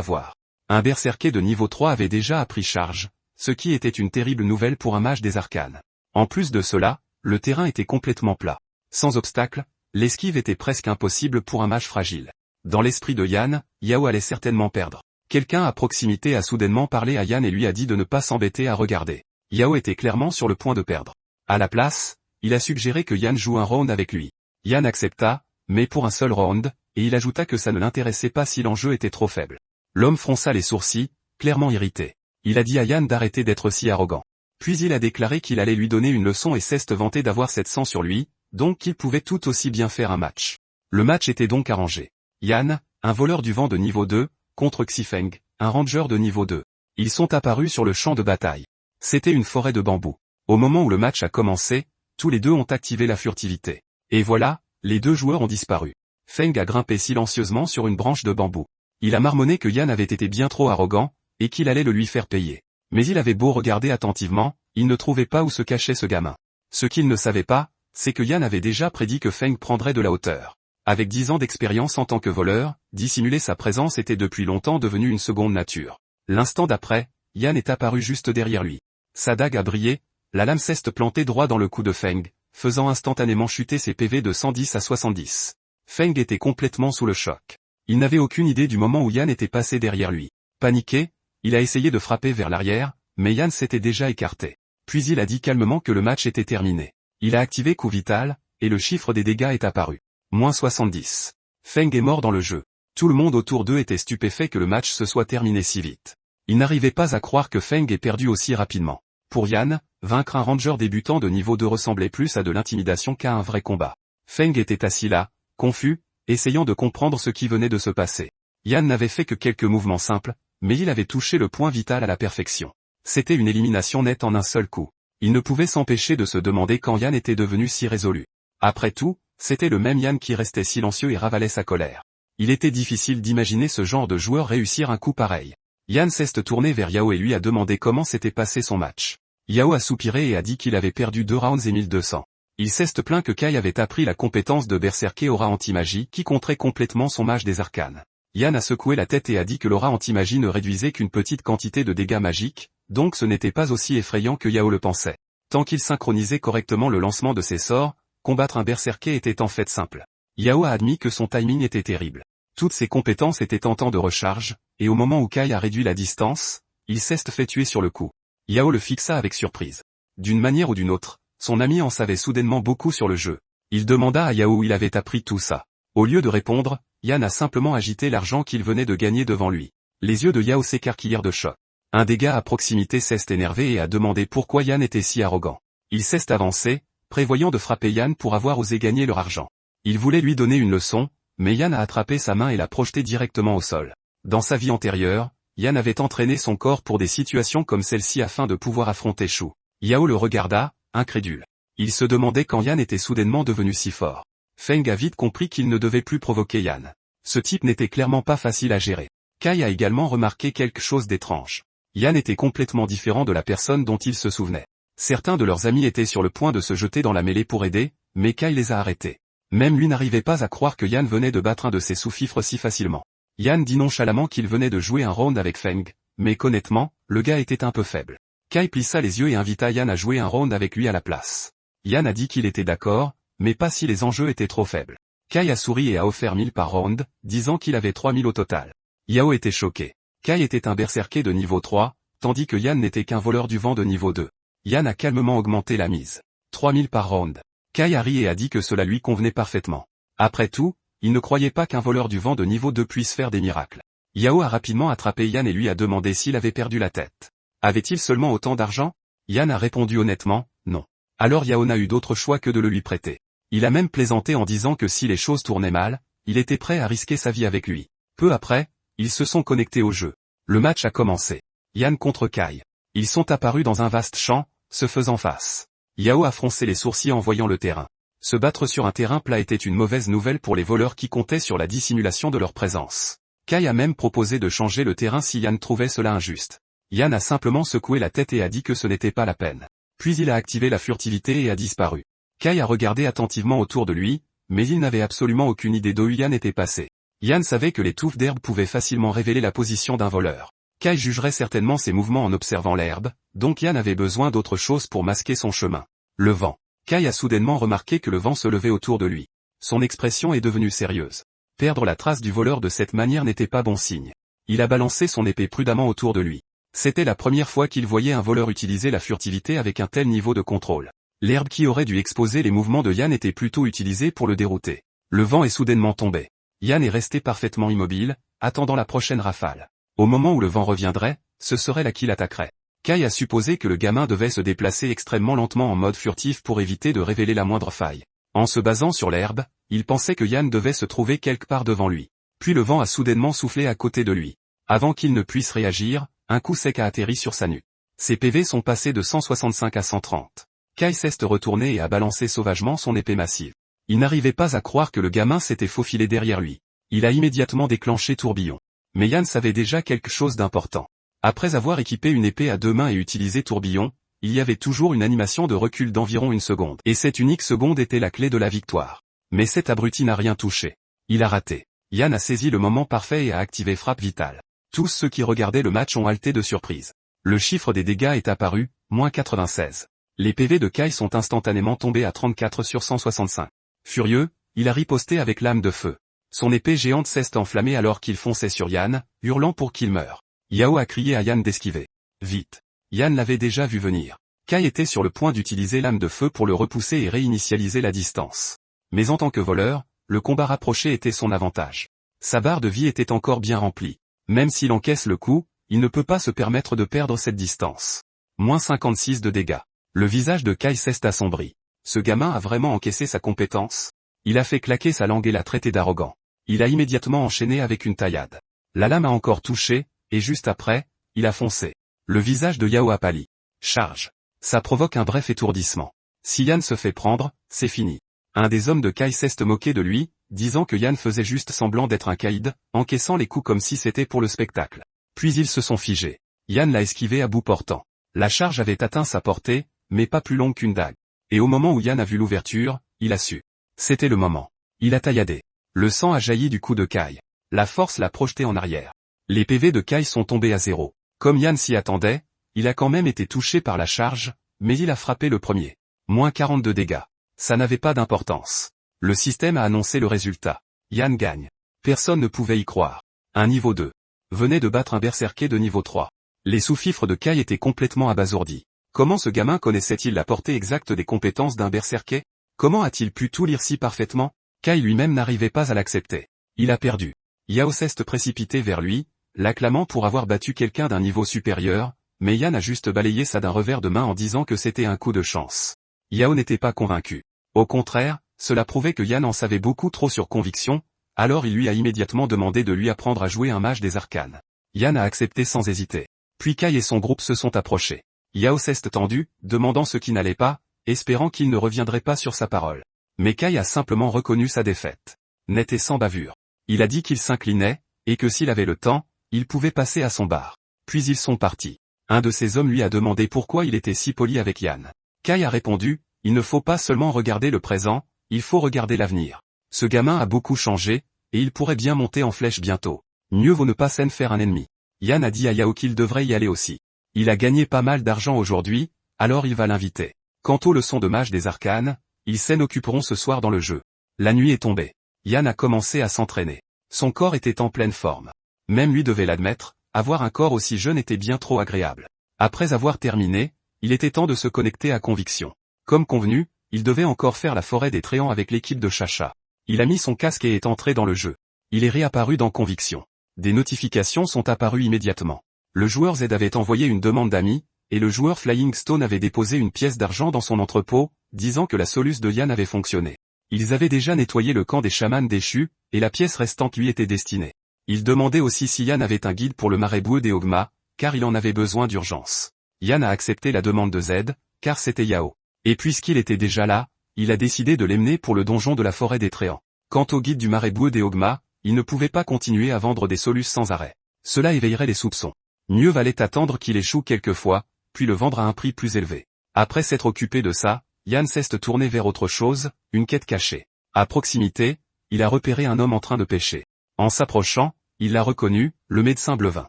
voir. Un berserker de niveau 3 avait déjà appris charge, ce qui était une terrible nouvelle pour un mage des arcanes. En plus de cela, le terrain était complètement plat. Sans obstacle, l'esquive était presque impossible pour un mage fragile. Dans l'esprit de Yan, Yao allait certainement perdre. Quelqu'un à proximité a soudainement parlé à Yan et lui a dit de ne pas s'embêter à regarder. Yao était clairement sur le point de perdre. À la place, il a suggéré que Yan joue un round avec lui. Yan accepta, mais pour un seul round, et il ajouta que ça ne l'intéressait pas si l'enjeu était trop faible. L'homme fronça les sourcils, clairement irrité. Il a dit à Yan d'arrêter d'être si arrogant. Puis il a déclaré qu'il allait lui donner une leçon et s'est vanté d'avoir 700 sur lui, donc qu'il pouvait tout aussi bien faire un match. Le match était donc arrangé. Yan, un voleur du vent de niveau 2, contre Xifeng, un ranger de niveau 2. Ils sont apparus sur le champ de bataille. C'était une forêt de bambous. Au moment où le match a commencé, tous les deux ont activé la furtivité. Et voilà, les deux joueurs ont disparu. Feng a grimpé silencieusement sur une branche de bambou. Il a marmonné que Yan avait été bien trop arrogant, et qu'il allait le lui faire payer. Mais il avait beau regarder attentivement, il ne trouvait pas où se cachait ce gamin. Ce qu'il ne savait pas, c'est que Yan avait déjà prédit que Feng prendrait de la hauteur. Avec 10 ans d'expérience en tant que voleur, dissimuler sa présence était depuis longtemps devenu une seconde nature. L'instant d'après, Yan est apparu juste derrière lui. Sa dague a brillé, la lame s'est plantée droit dans le cou de Feng, faisant instantanément chuter ses PV de 110 à 70. Feng était complètement sous le choc. Il n'avait aucune idée du moment où Yan était passé derrière lui. Paniqué, il a essayé de frapper vers l'arrière, mais Yan s'était déjà écarté. Puis il a dit calmement que le match était terminé. Il a activé coup vital, et le chiffre des dégâts est apparu. Moins 70. Feng est mort dans le jeu. Tout le monde autour d'eux était stupéfait que le match se soit terminé si vite. Il n'arrivait pas à croire que Feng ait perdu aussi rapidement. Pour Yan, vaincre un ranger débutant de niveau 2 ressemblait plus à de l'intimidation qu'à un vrai combat. Feng était assis là, confus, essayant de comprendre ce qui venait de se passer. Yan n'avait fait que quelques mouvements simples, mais il avait touché le point vital à la perfection. C'était une élimination nette en un seul coup. Il ne pouvait s'empêcher de se demander quand Yan était devenu si résolu. Après tout, c'était le même Yan qui restait silencieux et ravalait sa colère. Il était difficile d'imaginer ce genre de joueur réussir un coup pareil. Yan s'est tourné vers Yao et lui a demandé comment s'était passé son match. Yao a soupiré et a dit qu'il avait perdu 2 rounds et 1200. Il s'est plaint que Kai avait appris la compétence de berserker aura anti-magie qui contrait complètement son mage des arcanes. Yan a secoué la tête et a dit que l'aura anti-magie ne réduisait qu'une petite quantité de dégâts magiques, donc ce n'était pas aussi effrayant que Yao le pensait. Tant qu'il synchronisait correctement le lancement de ses sorts, combattre un berserker était en fait simple. Yao a admis que son timing était terrible. Toutes ses compétences étaient en temps de recharge, et au moment où Kai a réduit la distance, il s'est fait tuer sur le coup. Yao le fixa avec surprise. D'une manière ou d'une autre, son ami en savait soudainement beaucoup sur le jeu. Il demanda à Yao où il avait appris tout ça. Au lieu de répondre, Yan a simplement agité l'argent qu'il venait de gagner devant lui. Les yeux de Yao s'écarquillèrent de choc. Un des gars à proximité s'est énervé et a demandé pourquoi Yan était si arrogant. Il s'est avancé, prévoyant de frapper Yan pour avoir osé gagner leur argent. Il voulait lui donner une leçon, mais Yan a attrapé sa main et l'a projetée directement au sol. Dans sa vie antérieure, Yan avait entraîné son corps pour des situations comme celle-ci afin de pouvoir affronter Shu. Yao le regarda, incrédule. Il se demandait quand Yan était soudainement devenu si fort. Feng a vite compris qu'il ne devait plus provoquer Yan. Ce type n'était clairement pas facile à gérer. Kai a également remarqué quelque chose d'étrange. Yan était complètement différent de la personne dont il se souvenait. Certains de leurs amis étaient sur le point de se jeter dans la mêlée pour aider, mais Kai les a arrêtés. Même lui n'arrivait pas à croire que Yan venait de battre un de ses sous-fifres si facilement. Yan dit nonchalamment qu'il venait de jouer un round avec Feng, mais qu'honnêtement, le gars était un peu faible. Kai plissa les yeux et invita Yan à jouer un round avec lui à la place. Yan a dit qu'il était d'accord, mais pas si les enjeux étaient trop faibles. Kai a souri et a offert 1000 par round, disant qu'il avait 3000 au total. Yao était choqué. Kai était un berserker de niveau 3, tandis que Yan n'était qu'un voleur du vent de niveau 2. Yan a calmement augmenté la mise. 3000 par round. Kai a ri et a dit que cela lui convenait parfaitement. Après tout, il ne croyait pas qu'un voleur du vent de niveau 2 puisse faire des miracles. Yao a rapidement attrapé Yan et lui a demandé s'il avait perdu la tête. Avait-il seulement autant d'argent? Yan a répondu honnêtement, non. Alors Yao n'a eu d'autre choix que de le lui prêter. Il a même plaisanté en disant que si les choses tournaient mal, il était prêt à risquer sa vie avec lui. Peu après, Ils se sont connectés au jeu. Le match a commencé. Yan contre Kai. Ils sont apparus dans un vaste champ, se faisant face. Yao a froncé les sourcils en voyant le terrain. Se battre sur un terrain plat était une mauvaise nouvelle pour les voleurs qui comptaient sur la dissimulation de leur présence. Kai a même proposé de changer le terrain si Yan trouvait cela injuste. Yan a simplement secoué la tête et a dit que ce n'était pas la peine. Puis il a activé la furtivité et a disparu. Kai a regardé attentivement autour de lui, mais il n'avait absolument aucune idée d'où Yan était passé. Yan savait que les touffes d'herbe pouvaient facilement révéler la position d'un voleur. Kai jugerait certainement ses mouvements en observant l'herbe, donc Yan avait besoin d'autre chose pour masquer son chemin. Le vent. Kai a soudainement remarqué que le vent se levait autour de lui. Son expression est devenue sérieuse. Perdre la trace du voleur de cette manière n'était pas bon signe. Il a balancé son épée prudemment autour de lui. C'était la première fois qu'il voyait un voleur utiliser la furtivité avec un tel niveau de contrôle. L'herbe qui aurait dû exposer les mouvements de Yan était plutôt utilisée pour le dérouter. Le vent est soudainement tombé. Yan est resté parfaitement immobile, attendant la prochaine rafale. Au moment où le vent reviendrait, ce serait là qu'il attaquerait. Kai a supposé que le gamin devait se déplacer extrêmement lentement en mode furtif pour éviter de révéler la moindre faille. En se basant sur l'herbe, il pensait que Yan devait se trouver quelque part devant lui. Puis le vent a soudainement soufflé à côté de lui. Avant qu'il ne puisse réagir, un coup sec a atterri sur sa nuque. Ses PV sont passés de 165 à 130. Kai s'est retourné et a balancé sauvagement son épée massive. Il n'arrivait pas à croire que le gamin s'était faufilé derrière lui. Il a immédiatement déclenché Tourbillon. Mais Yan savait déjà quelque chose d'important. Après avoir équipé une épée à deux mains et utilisé Tourbillon, il y avait toujours une animation de recul d'environ une seconde. Et cette unique seconde était la clé de la victoire. Mais cet abruti n'a rien touché. Il a raté. Yan a saisi le moment parfait et a activé Frappe Vitale. Tous ceux qui regardaient le match ont halté de surprise. Le chiffre des dégâts est apparu, moins 96. Les PV de Kai sont instantanément tombés à 34 sur 165. Furieux, il a riposté avec l'âme de feu. Son épée géante s'est enflammée alors qu'il fonçait sur Yan, hurlant pour qu'il meure. Yao a crié à Yan d'esquiver. Vite. Yan l'avait déjà vu venir. Kai était sur le point d'utiliser l'âme de feu pour le repousser et réinitialiser la distance. Mais en tant que voleur, le combat rapproché était son avantage. Sa barre de vie était encore bien remplie. Même s'il encaisse le coup, il ne peut pas se permettre de perdre cette distance. Moins 56 de dégâts. Le visage de Kai s'est assombri. Ce gamin a vraiment encaissé sa compétence. Il a fait claquer sa langue et l'a traité d'arrogant. Il a immédiatement enchaîné avec une taillade. La lame a encore touché, et juste après, il a foncé. Le visage de Yao a pâli. Charge. Ça provoque un bref étourdissement. Si Yan se fait prendre, c'est fini. Un des hommes de Kai s'est moqué de lui, disant que Yan faisait juste semblant d'être un caïd, encaissant les coups comme si c'était pour le spectacle. Puis ils se sont figés. Yan l'a esquivé à bout portant. La charge avait atteint sa portée, mais pas plus longue qu'une dague. Et au moment où Yan a vu l'ouverture, il a su. C'était le moment. Il a tailladé. Le sang a jailli du cou de Kai. La force l'a projeté en arrière. Les PV de Kai sont tombés à zéro. Comme Yan s'y attendait, il a quand même été touché par la charge, mais il a frappé le premier. Moins 42 dégâts. Ça n'avait pas d'importance. Le système a annoncé le résultat. Yan gagne. Personne ne pouvait y croire. Un niveau 2. Venait de battre un berserker de niveau 3. Les sous-fifres de Kai étaient complètement abasourdis. Comment ce gamin connaissait-il la portée exacte des compétences d'un berserker? Comment a-t-il pu tout lire si parfaitement? Kai lui-même n'arrivait pas à l'accepter. Il a perdu. Yao s'est précipité vers lui, l'acclamant pour avoir battu quelqu'un d'un niveau supérieur, mais Yan a juste balayé ça d'un revers de main en disant que c'était un coup de chance. Yao n'était pas convaincu. Au contraire, cela prouvait que Yan en savait beaucoup trop sur conviction, alors il lui a immédiatement demandé de lui apprendre à jouer un mage des arcanes. Yan a accepté sans hésiter. Puis Kai et son groupe se sont approchés. Yao s'est tendu, demandant ce qui n'allait pas, espérant qu'il ne reviendrait pas sur sa parole. Mais Kai a simplement reconnu sa défaite. Net et sans bavure. Il a dit qu'il s'inclinait, et que s'il avait le temps, il pouvait passer à son bar. Puis ils sont partis. Un de ses hommes lui a demandé pourquoi il était si poli avec Yan. Kai a répondu, il ne faut pas seulement regarder le présent, il faut regarder l'avenir. Ce gamin a beaucoup changé, et il pourrait bien monter en flèche bientôt. Mieux vaut ne pas s'en faire un ennemi. Yan a dit à Yao qu'il devrait y aller aussi. Il a gagné pas mal d'argent aujourd'hui, alors il va l'inviter. Quant aux leçons de mage des arcanes, ils s'en occuperont ce soir dans le jeu. La nuit est tombée. Yan a commencé à s'entraîner. Son corps était en pleine forme. Même lui devait l'admettre, avoir un corps aussi jeune était bien trop agréable. Après avoir terminé, il était temps de se connecter à Conviction. Comme convenu, il devait encore faire la forêt des Tréants avec l'équipe de Chacha. Il a mis son casque et est entré dans le jeu. Il est réapparu dans Conviction. Des notifications sont apparues immédiatement. Le joueur Z avait envoyé une demande d'amis, et le joueur Flying Stone avait déposé une pièce d'argent dans son entrepôt, disant que la soluce de Yan avait fonctionné. Ils avaient déjà nettoyé le camp des chamans déchus, et la pièce restante lui était destinée. Il demandait aussi si Yann avait un guide pour le marais boueux des Ogma, car il en avait besoin d'urgence. Yann a accepté la demande de Z, car c'était Yao. Et puisqu'il était déjà là, il a décidé de l'emmener pour le donjon de la forêt des Tréants. Quant au guide du marais boueux des Ogma, il ne pouvait pas continuer à vendre des solus sans arrêt. Cela éveillerait les soupçons. Mieux valait attendre qu'il échoue quelquefois, puis le vendre à un prix plus élevé. Après s'être occupé de ça, Yann s'est tourné vers autre chose, une quête cachée. À proximité, il a repéré un homme en train de pêcher. En s'approchant, il l'a reconnu, le médecin Blevin.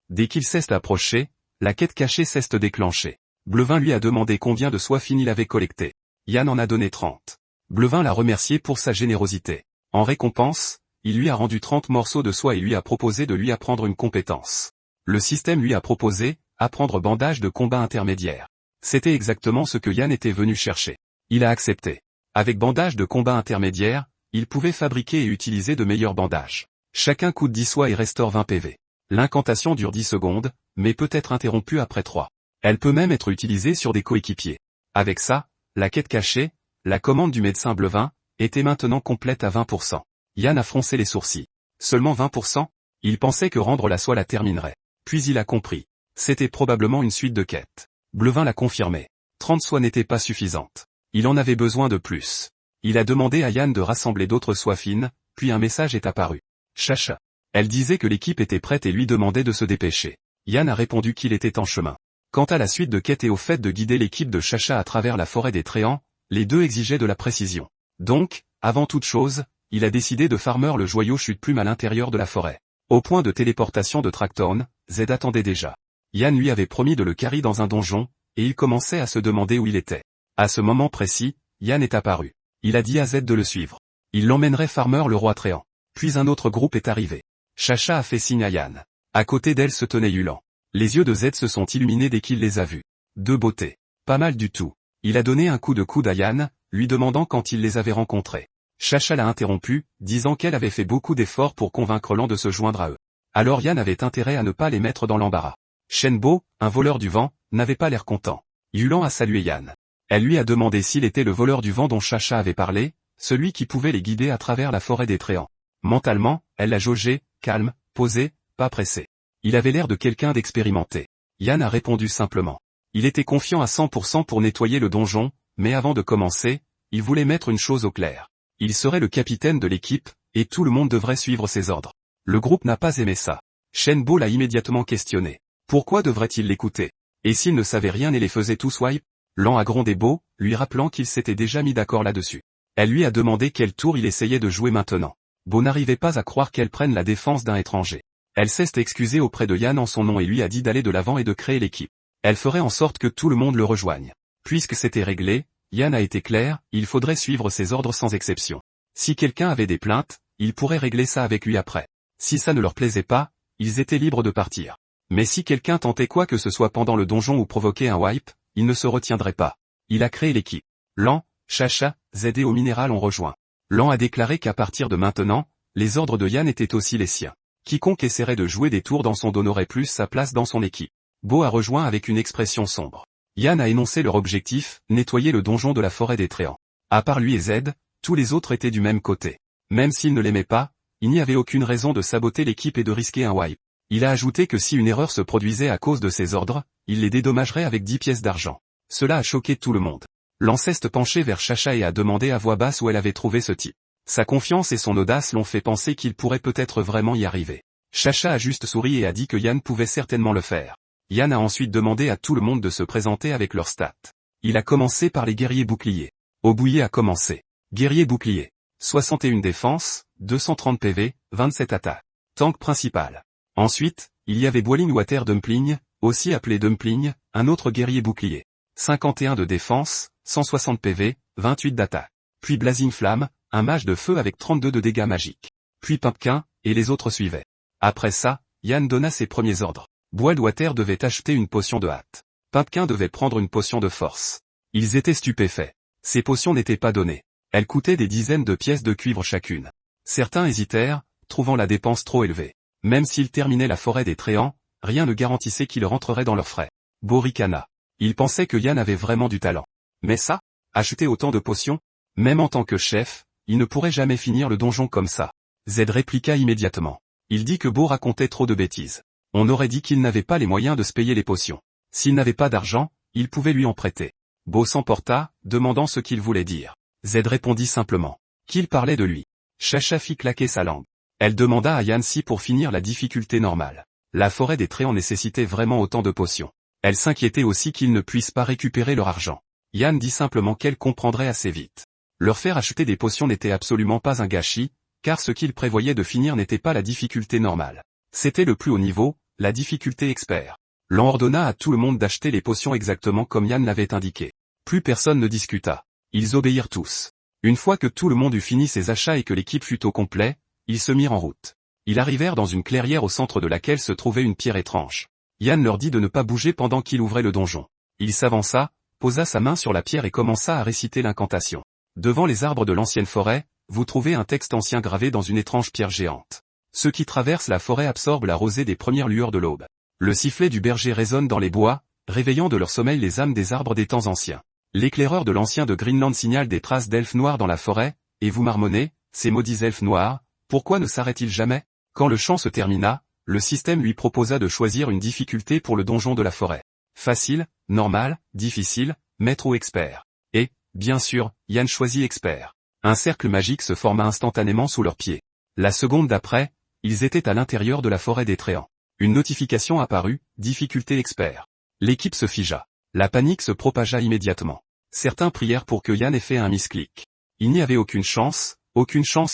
Dès qu'il s'est approché, la quête cachée s'est déclenchée. Blevin lui a demandé combien de soie fine il avait collecté. Yann en a donné 30. Blevin l'a remercié pour sa générosité. En récompense, il lui a rendu 30 morceaux de soie et lui a proposé de lui apprendre une compétence. Le système lui a proposé, apprendre bandage de combat intermédiaire. C'était exactement ce que Yann était venu chercher. Il a accepté. Avec bandage de combat intermédiaire, il pouvait fabriquer et utiliser de meilleurs bandages. Chacun coûte 10 soie et restaure 20 PV. L'incantation dure 10 secondes, mais peut être interrompue après 3. Elle peut même être utilisée sur des coéquipiers. Avec ça, la quête cachée, la commande du médecin Blevin, était maintenant complète à 20%. Yann a froncé les sourcils. Seulement 20%? Il pensait que rendre la soie la terminerait. Puis il a compris. C'était probablement une suite de quêtes. Blevin l'a confirmé. 30 soies n'étaient pas suffisantes. Il en avait besoin de plus. Il a demandé à Yann de rassembler d'autres soies fines, puis un message est apparu. Chacha. Elle disait que l'équipe était prête et lui demandait de se dépêcher. Yann a répondu qu'il était en chemin. Quant à la suite de quêtes et au fait de guider l'équipe de Chacha à travers la forêt des Tréants, les deux exigeaient de la précision. Donc, avant toute chose, il a décidé de farmer le joyau chute-plume à l'intérieur de la forêt. Au point de téléportation de Tracktown, Z attendait déjà. Yann lui avait promis de le carry dans un donjon, et il commençait à se demander où il était. À ce moment précis, Yann est apparu. Il a dit à Z de le suivre. Il l'emmènerait farmer le roi Tréant. Puis un autre groupe est arrivé. Chacha a fait signe à Yann. À côté d'elle se tenait Yulan. Les yeux de Z se sont illuminés dès qu'il les a vus. De beauté. Pas mal du tout. Il a donné un coup de coude à Yann, lui demandant quand il les avait rencontrés. Chacha l'a interrompu, disant qu'elle avait fait beaucoup d'efforts pour convaincre Lan de se joindre à eux. Alors Yann avait intérêt à ne pas les mettre dans l'embarras. Shenbo, un voleur du vent, n'avait pas l'air content. Yulan a salué Yann. Elle lui a demandé s'il était le voleur du vent dont Chacha avait parlé, celui qui pouvait les guider à travers la forêt des Tréants. Mentalement, elle l'a jaugé, calme, posé, pas pressé. Il avait l'air de quelqu'un d'expérimenté. Yann a répondu simplement. Il était confiant à 100% pour nettoyer le donjon, mais avant de commencer, il voulait mettre une chose au clair. Il serait le capitaine de l'équipe, et tout le monde devrait suivre ses ordres. Le groupe n'a pas aimé ça. Shenbo l'a immédiatement questionné. Pourquoi devrait-il l'écouter? Et s'il ne savait rien et les faisait tous wipe? Lan a grondé Beau, lui rappelant qu'il s'était déjà mis d'accord là-dessus. Elle lui a demandé quel tour il essayait de jouer maintenant. Beau n'arrivait pas à croire qu'elle prenne la défense d'un étranger. Elle s'est excusée auprès de Yann en son nom et lui a dit d'aller de l'avant et de créer l'équipe. Elle ferait en sorte que tout le monde le rejoigne. Puisque c'était réglé, Yann a été clair, il faudrait suivre ses ordres sans exception. Si quelqu'un avait des plaintes, il pourrait régler ça avec lui après. Si ça ne leur plaisait pas, ils étaient libres de partir. Mais si quelqu'un tentait quoi que ce soit pendant le donjon ou provoquait un wipe, il ne se retiendrait pas. Il a créé l'équipe. Lan, Chacha, Z et au minéral ont rejoint. Lan a déclaré qu'à partir de maintenant, les ordres de Yann étaient aussi les siens. Quiconque essaierait de jouer des tours dans son dos n'aurait plus sa place dans son équipe. Beau a rejoint avec une expression sombre. Yann a énoncé leur objectif, nettoyer le donjon de la forêt des Tréants. À part lui et Z, tous les autres étaient du même côté. Même s'ils ne l'aimaient pas, il n'y avait aucune raison de saboter l'équipe et de risquer un wipe. Il a ajouté que si une erreur se produisait à cause de ses ordres, il les dédommagerait avec 10 pièces d'argent. Cela a choqué tout le monde. L'anceste penché vers Chacha et a demandé à voix basse où elle avait trouvé ce type. Sa confiance et son audace l'ont fait penser qu'il pourrait peut-être vraiment y arriver. Chacha a juste souri et a dit que Yann pouvait certainement le faire. Yann a ensuite demandé à tout le monde de se présenter avec leurs stats. Il a commencé par les guerriers boucliers. Obouillé a commencé. Guerrier bouclier. 61 défense, 230 PV, 27 attaques. Tank principal. Ensuite, il y avait Boiling Water Dumpling, aussi appelé Dumpling, un autre guerrier bouclier. 51 de défense, 160 PV, 28 d'attaque. Puis Blazing Flamme, un mage de feu avec 32 de dégâts magiques. Puis Pumpkin, et les autres suivaient. Après ça, Yann donna ses premiers ordres. Boiled Water devait acheter une potion de hâte. Pumpkin devait prendre une potion de force. Ils étaient stupéfaits. Ces potions n'étaient pas données. Elles coûtaient des dizaines de pièces de cuivre chacune. Certains hésitèrent, trouvant la dépense trop élevée. Même s'ils terminaient la forêt des Tréants, rien ne garantissait qu'ils rentreraient dans leurs frais. Beau ricana. Il pensait que Yann avait vraiment du talent. Mais ça? Acheter autant de potions? Même en tant que chef, il ne pourrait jamais finir le donjon comme ça. Z répliqua immédiatement. Il dit que Beau racontait trop de bêtises. On aurait dit qu'il n'avait pas les moyens de se payer les potions. S'il n'avait pas d'argent, il pouvait lui en prêter. Beau s'emporta, demandant ce qu'il voulait dire. Z répondit simplement qu'il parlait de lui. Chacha fit claquer sa langue. Elle demanda à Yann si pour finir la difficulté normale. La forêt des Tréants nécessitait vraiment autant de potions. Elle s'inquiétait aussi qu'ils ne puissent pas récupérer leur argent. Yann dit simplement qu'elle comprendrait assez vite. Leur faire acheter des potions n'était absolument pas un gâchis, car ce qu'ils prévoyaient de finir n'était pas la difficulté normale. C'était le plus haut niveau, la difficulté expert. L'on ordonna à tout le monde d'acheter les potions exactement comme Yann l'avait indiqué. Plus personne ne discuta. Ils obéirent tous. Une fois que tout le monde eut fini ses achats et que l'équipe fut au complet, ils se mirent en route. Ils arrivèrent dans une clairière au centre de laquelle se trouvait une pierre étrange. Yann leur dit de ne pas bouger pendant qu'il ouvrait le donjon. Il s'avança, posa sa main sur la pierre et commença à réciter l'incantation. Devant les arbres de l'ancienne forêt, vous trouvez un texte ancien gravé dans une étrange pierre géante. Ceux qui traversent la forêt absorbent la rosée des premières lueurs de l'aube. Le sifflet du berger résonne dans les bois, réveillant de leur sommeil les âmes des arbres des temps anciens. L'éclaireur de l'ancien de Greenland signale des traces d'elfes noirs dans la forêt, et vous marmonnez, ces maudits elfes noirs, pourquoi ne s'arrêtent-ils jamais? Quand le chant se termina, le système lui proposa de choisir une difficulté pour le donjon de la forêt. Facile, normal, difficile, maître ou expert. Et, bien sûr, Yann choisit expert. Un cercle magique se forma instantanément sous leurs pieds. La seconde d'après, ils étaient à l'intérieur de la forêt des Tréants. Une notification apparut, difficulté expert. L'équipe se figea. La panique se propagea immédiatement. Certains prièrent pour que Yann ait fait un misclick. Il n'y avait aucune chance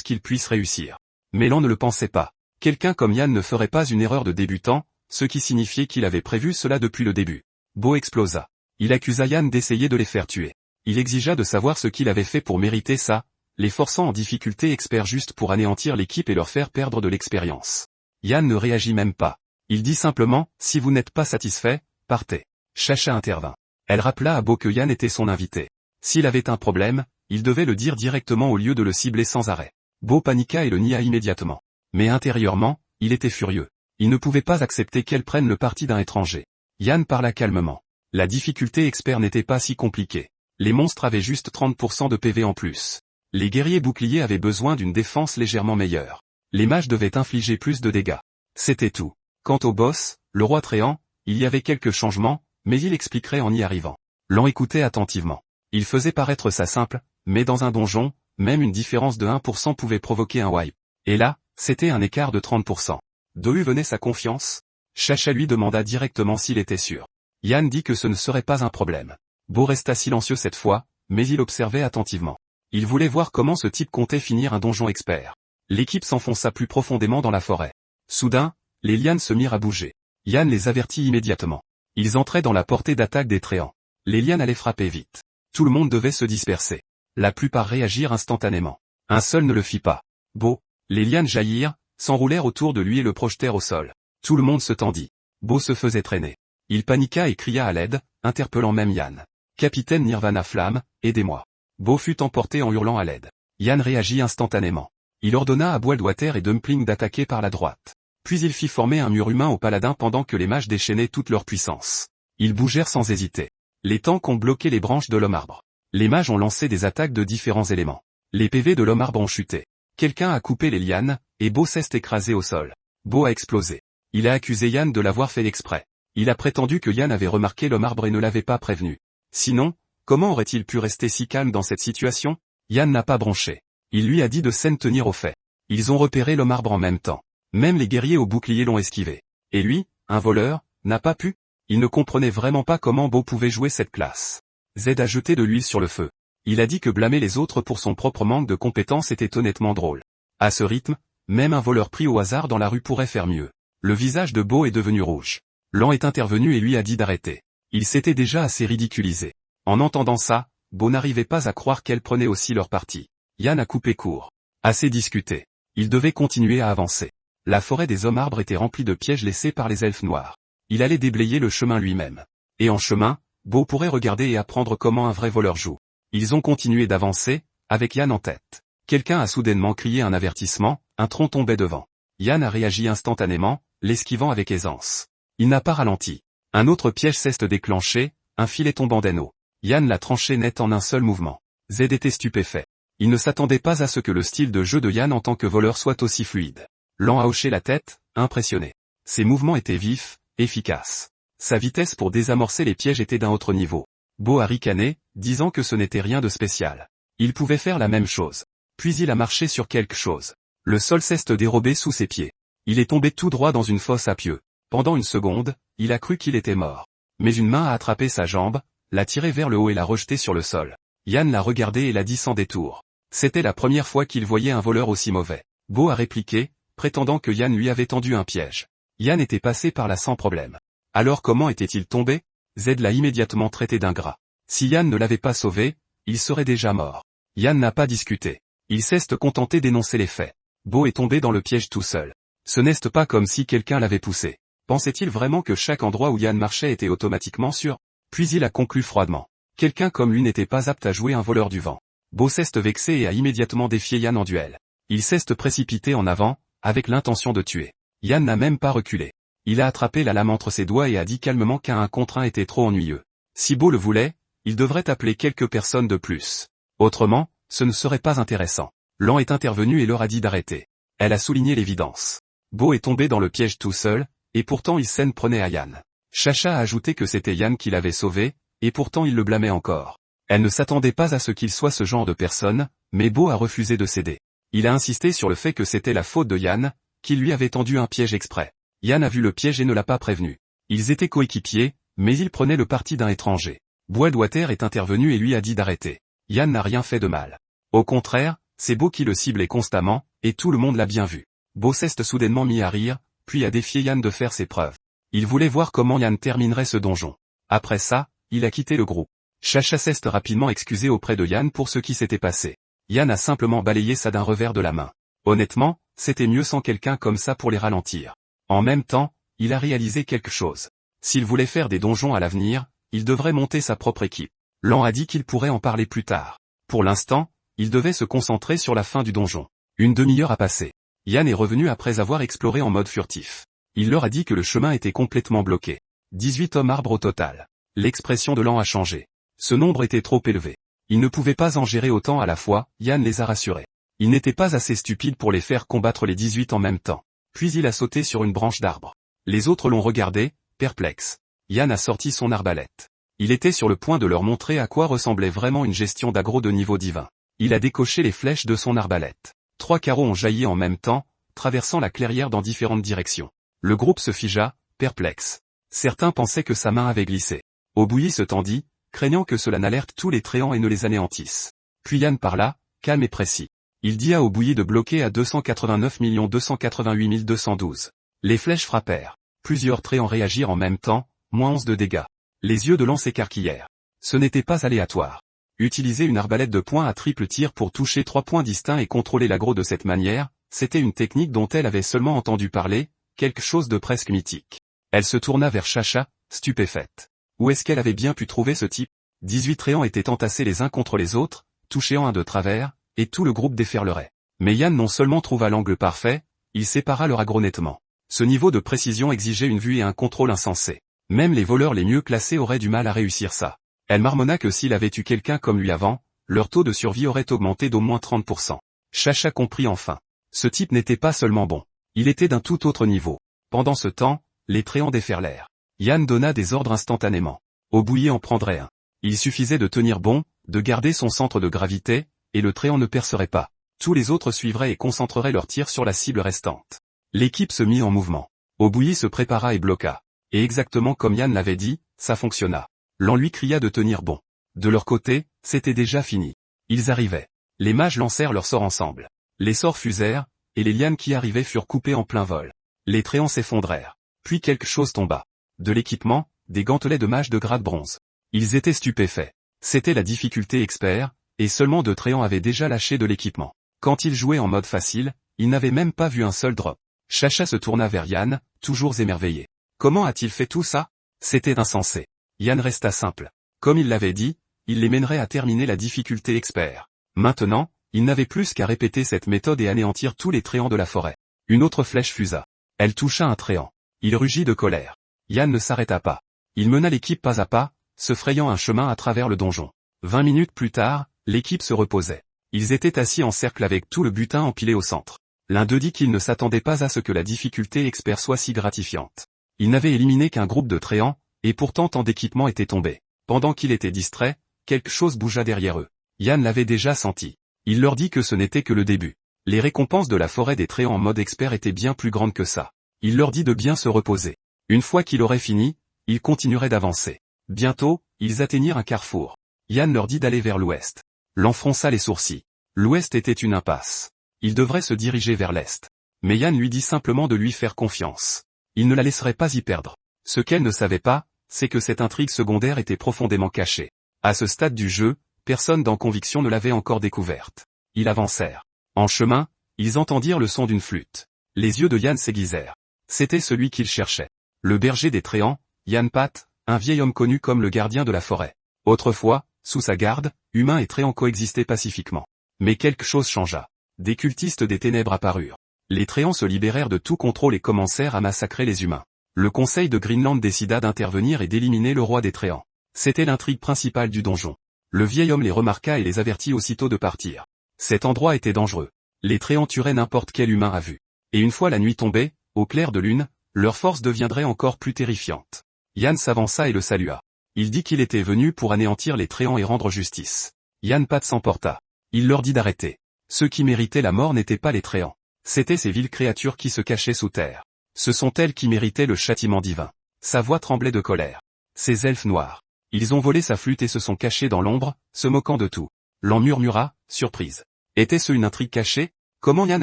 qu'il puisse réussir. Mais l'on ne le pensait pas. Quelqu'un comme Yann ne ferait pas une erreur de débutant, ce qui signifiait qu'il avait prévu cela depuis le début. Beau explosa. Il accusa Yann d'essayer de les faire tuer. Il exigea de savoir ce qu'il avait fait pour mériter ça, les forçant en difficulté expert juste pour anéantir l'équipe et leur faire perdre de l'expérience. Yann ne réagit même pas. Il dit simplement, si vous n'êtes pas satisfait, partez. Chacha intervint. Elle rappela à Beau que Yann était son invité. S'il avait un problème, il devait le dire directement au lieu de le cibler sans arrêt. Beau paniqua et le nia immédiatement. Mais intérieurement, il était furieux. Il ne pouvait pas accepter qu'elle prenne le parti d'un étranger. Yann parla calmement. La difficulté expert n'était pas si compliquée. Les monstres avaient juste 30% de PV en plus. Les guerriers boucliers avaient besoin d'une défense légèrement meilleure. Les mages devaient infliger plus de dégâts. C'était tout. Quant au boss, le roi Tréant, il y avait quelques changements, mais il expliquerait en y arrivant. L'on écoutait attentivement. Il faisait paraître ça simple, mais dans un donjon, même une différence de 1% pouvait provoquer un wipe. Et là, c'était un écart de 30%. D'où venait sa confiance? Chacha lui demanda directement s'il était sûr. Yann dit que ce ne serait pas un problème. Beau resta silencieux cette fois, mais il observait attentivement. Il voulait voir comment ce type comptait finir un donjon expert. L'équipe s'enfonça plus profondément dans la forêt. Soudain, les lianes se mirent à bouger. Yann les avertit immédiatement. Ils entraient dans la portée d'attaque des Tréants. Les lianes allaient frapper vite. Tout le monde devait se disperser. La plupart réagirent instantanément. Un seul ne le fit pas. Beau. Les lianes jaillirent, s'enroulèrent autour de lui et le projetèrent au sol. Tout le monde se tendit. Beau se faisait traîner. Il paniqua et cria à l'aide, interpellant même Yann. Capitaine Nirvana Flamme, aidez-moi. Beau fut emporté en hurlant à l'aide. Yann réagit instantanément. Il ordonna à Boildwater et Dumpling d'attaquer par la droite. Puis il fit former un mur humain aux paladins pendant que les mages déchaînaient toute leur puissance. Ils bougèrent sans hésiter. Les tanks ont bloqué les branches de l'homme-arbre. Les mages ont lancé des attaques de différents éléments. Les PV de l'homme-arbre ont chuté. Quelqu'un a coupé les lianes, et Beau s'est écrasé au sol. Beau a explosé. Il a accusé Yann de l'avoir fait exprès. Il a prétendu que Yann avait remarqué l'homme-arbre et ne l'avait pas prévenu. Sinon, comment aurait-il pu rester si calme dans cette situation? Yann n'a pas bronché. Il lui a dit de s'en tenir aux faits. Ils ont repéré l'homme-arbre en même temps. Même les guerriers au bouclier l'ont esquivé. Et lui, un voleur, n'a pas pu? Il ne comprenait vraiment pas comment Beau pouvait jouer cette classe. Z a jeté de l'huile sur le feu. Il a dit que blâmer les autres pour son propre manque de compétences était honnêtement drôle. À ce rythme, même un voleur pris au hasard dans la rue pourrait faire mieux. Le visage de Beau est devenu rouge. Lan est intervenu et lui a dit d'arrêter. Il s'était déjà assez ridiculisé. En entendant ça, Beau n'arrivait pas à croire qu'elle prenait aussi leur parti. Yann a coupé court. Assez discuté. Il devait continuer à avancer. La forêt des hommes-arbres était remplie de pièges laissés par les elfes noirs. Il allait déblayer le chemin lui-même. Et en chemin, Beau pourrait regarder et apprendre comment un vrai voleur joue. Ils ont continué d'avancer, avec Yann en tête. Quelqu'un a soudainement crié un avertissement, un tronc tombait devant. Yann a réagi instantanément, l'esquivant avec aisance. Il n'a pas ralenti. Un autre piège s'est déclenché, un filet tombant d'anneau. Yann l'a tranché net en un seul mouvement. Z était stupéfait. Il ne s'attendait pas à ce que le style de jeu de Yann en tant que voleur soit aussi fluide. Lan a hoché la tête, impressionné. Ses mouvements étaient vifs, efficaces. Sa vitesse pour désamorcer les pièges était d'un autre niveau. Bo a ricané, disant que ce n'était rien de spécial. Il pouvait faire la même chose. Puis il a marché sur quelque chose. Le sol s'est dérobé sous ses pieds. Il est tombé tout droit dans une fosse à pieux. Pendant une seconde, il a cru qu'il était mort. Mais une main a attrapé sa jambe, l'a tiré vers le haut et l'a rejeté sur le sol. Yann l'a regardé et l'a dit sans détour. C'était la première fois qu'il voyait un voleur aussi mauvais. Bo a répliqué, prétendant que Yann lui avait tendu un piège. Yann était passé par là sans problème. Alors comment était-il tombé? Z l'a immédiatement traité d'ingrat. Si Yann ne l'avait pas sauvé, il serait déjà mort. Yann n'a pas discuté. Il s'est contenté d'énoncer les faits. Bo est tombé dans le piège tout seul. Ce n'est pas comme si quelqu'un l'avait poussé. Pensait-il vraiment que chaque endroit où Yann marchait était automatiquement sûr? Puis il a conclu froidement. Quelqu'un comme lui n'était pas apte à jouer un voleur du vent. Bo s'est vexé et a immédiatement défié Yann en duel. Il s'est précipité en avant, avec l'intention de tuer. Yann n'a même pas reculé. Il a attrapé la lame entre ses doigts et a dit calmement qu'un 1 contre 1 était trop ennuyeux. Si Bo le voulait, il devrait appeler quelques personnes de plus. Autrement, ce ne serait pas intéressant. Lan est intervenu et leur a dit d'arrêter. Elle a souligné l'évidence. Bo est tombé dans le piège tout seul, et pourtant il s'en prenait à Yann. Chacha a ajouté que c'était Yann qui l'avait sauvé, et pourtant il le blâmait encore. Elle ne s'attendait pas à ce qu'il soit ce genre de personne, mais Bo a refusé de céder. Il a insisté sur le fait que c'était la faute de Yann, qui lui avait tendu un piège exprès. Yann a vu le piège et ne l'a pas prévenu. Ils étaient coéquipiers, mais il prenait le parti d'un étranger. Boisdwater est intervenu et lui a dit d'arrêter. Yann n'a rien fait de mal. Au contraire, c'est Bo qui le ciblait constamment, et tout le monde l'a bien vu. Bo s'est soudainement mis à rire, puis a défié Yann de faire ses preuves. Il voulait voir comment Yann terminerait ce donjon. Après ça, il a quitté le groupe. Chacha s'est rapidement excusé auprès de Yann pour ce qui s'était passé. Yann a simplement balayé ça d'un revers de la main. Honnêtement, c'était mieux sans quelqu'un comme ça pour les ralentir. En même temps, il a réalisé quelque chose. S'il voulait faire des donjons à l'avenir, il devrait monter sa propre équipe. Lan a dit qu'il pourrait en parler plus tard. Pour l'instant, il devait se concentrer sur la fin du donjon. Une demi-heure a passé. Yann est revenu après avoir exploré en mode furtif. Il leur a dit que le chemin était complètement bloqué. 18 hommes arbres au total. L'expression de Lan a changé. Ce nombre était trop élevé. Il ne pouvait pas en gérer autant à la fois, Yann les a rassurés. Il n'était pas assez stupide pour les faire combattre les 18 en même temps. Puis il a sauté sur une branche d'arbre. Les autres l'ont regardé, perplexes. Yann a sorti son arbalète. Il était sur le point de leur montrer à quoi ressemblait vraiment une gestion d'aggro de niveau divin. Il a décoché les flèches de son arbalète. 3 carreaux ont jailli en même temps, traversant la clairière dans différentes directions. Le groupe se figea, perplexe. Certains pensaient que sa main avait glissé. Obouilly se tendit, craignant que cela n'alerte tous les tréants et ne les anéantisse. Puis Yann parla, calme et précis. Il dit à Obouilly de bloquer à 289 288 212. Les flèches frappèrent. Plusieurs tréants réagirent en même temps, -11 de dégâts. Les yeux de Lan s'écarquillèrent. Ce n'était pas aléatoire. Utiliser une arbalète de poing à triple tir pour toucher 3 points distincts et contrôler l'aggro de cette manière, c'était une technique dont elle avait seulement entendu parler, quelque chose de presque mythique. Elle se tourna vers Chacha, stupéfaite. Où est-ce qu'elle avait bien pu trouver ce type? 18 tréants étaient entassés les uns contre les autres, touchant un de travers, et tout le groupe déferlerait. Mais Yann non seulement trouva l'angle parfait, il sépara leur aggro nettement. Ce niveau de précision exigeait une vue et un contrôle insensé. Même les voleurs les mieux classés auraient du mal à réussir ça. Elle marmonna que s'il avait eu quelqu'un comme lui avant, leur taux de survie aurait augmenté d'au moins 30%. Chacha comprit enfin. Ce type n'était pas seulement bon. Il était d'un tout autre niveau. Pendant ce temps, les tréants déferlèrent. Yann donna des ordres instantanément. Obouilly en prendrait un. Il suffisait de tenir bon, de garder son centre de gravité, et le tréant ne percerait pas. Tous les autres suivraient et concentreraient leurs tirs sur la cible restante. L'équipe se mit en mouvement. Obouilly se prépara et bloqua. Et exactement comme Yann l'avait dit, ça fonctionna. Lan lui cria de tenir bon. De leur côté, c'était déjà fini. Ils arrivaient. Les mages lancèrent leurs sorts ensemble. Les sorts fusèrent, et les lianes qui arrivaient furent coupées en plein vol. Les tréants s'effondrèrent. Puis quelque chose tomba. De l'équipement, des gantelets de mages de grade bronze. Ils étaient stupéfaits. C'était la difficulté expert, et seulement 2 tréants avaient déjà lâché de l'équipement. Quand ils jouaient en mode facile, ils n'avaient même pas vu un seul drop. Chacha se tourna vers Yann, toujours émerveillé. Comment a-t-il fait tout ça? C'était insensé. Yann resta simple. Comme il l'avait dit, il les mènerait à terminer la difficulté expert. Maintenant, il n'avait plus qu'à répéter cette méthode et anéantir tous les tréants de la forêt. Une autre flèche fusa. Elle toucha un tréant. Il rugit de colère. Yann ne s'arrêta pas. Il mena l'équipe pas à pas, se frayant un chemin à travers le donjon. 20 minutes plus tard, l'équipe se reposait. Ils étaient assis en cercle avec tout le butin empilé au centre. L'un d'eux dit qu'il ne s'attendait pas à ce que la difficulté expert soit si gratifiante. Il n'avait éliminé qu'un groupe de tréants, et pourtant tant d'équipements étaient tombés. Pendant qu'il était distrait, quelque chose bougea derrière eux. Yann l'avait déjà senti. Il leur dit que ce n'était que le début. Les récompenses de la forêt des tréants en mode expert étaient bien plus grandes que ça. Il leur dit de bien se reposer. Une fois qu'il aurait fini, ils continueraient d'avancer. Bientôt, ils atteignirent un carrefour. Yann leur dit d'aller vers l'ouest. L'en fronça les sourcils. L'ouest était une impasse. Il devrait se diriger vers l'est. Mais Yann lui dit simplement de lui faire confiance. Il ne la laisserait pas y perdre. Ce qu'elle ne savait pas, c'est que cette intrigue secondaire était profondément cachée. À ce stade du jeu, personne dans Conviction ne l'avait encore découverte. Ils avancèrent. En chemin, ils entendirent le son d'une flûte. Les yeux de Yann s'aiguisèrent. C'était celui qu'ils cherchaient. Le berger des Tréants, Yann Pat, un vieil homme connu comme le gardien de la forêt. Autrefois, sous sa garde, humains et Tréants coexistaient pacifiquement. Mais quelque chose changea. Des cultistes des ténèbres apparurent. Les Tréants se libérèrent de tout contrôle et commencèrent à massacrer les humains. Le conseil de Greenland décida d'intervenir et d'éliminer le roi des Tréants. C'était l'intrigue principale du donjon. Le vieil homme les remarqua et les avertit aussitôt de partir. Cet endroit était dangereux. Les Tréants tueraient n'importe quel humain à vue. Et une fois la nuit tombée, au clair de lune, leur force deviendrait encore plus terrifiante. Yann s'avança et le salua. Il dit qu'il était venu pour anéantir les Tréants et rendre justice. Yann Pat s'emporta. Il leur dit d'arrêter. Ceux qui méritaient la mort n'étaient pas les Tréants. C'étaient ces viles créatures qui se cachaient sous terre. Ce sont elles qui méritaient le châtiment divin. Sa voix tremblait de colère. Ces elfes noirs. Ils ont volé sa flûte et se sont cachés dans l'ombre, se moquant de tout. L'en murmura, surprise. Était-ce une intrigue cachée? Comment Yann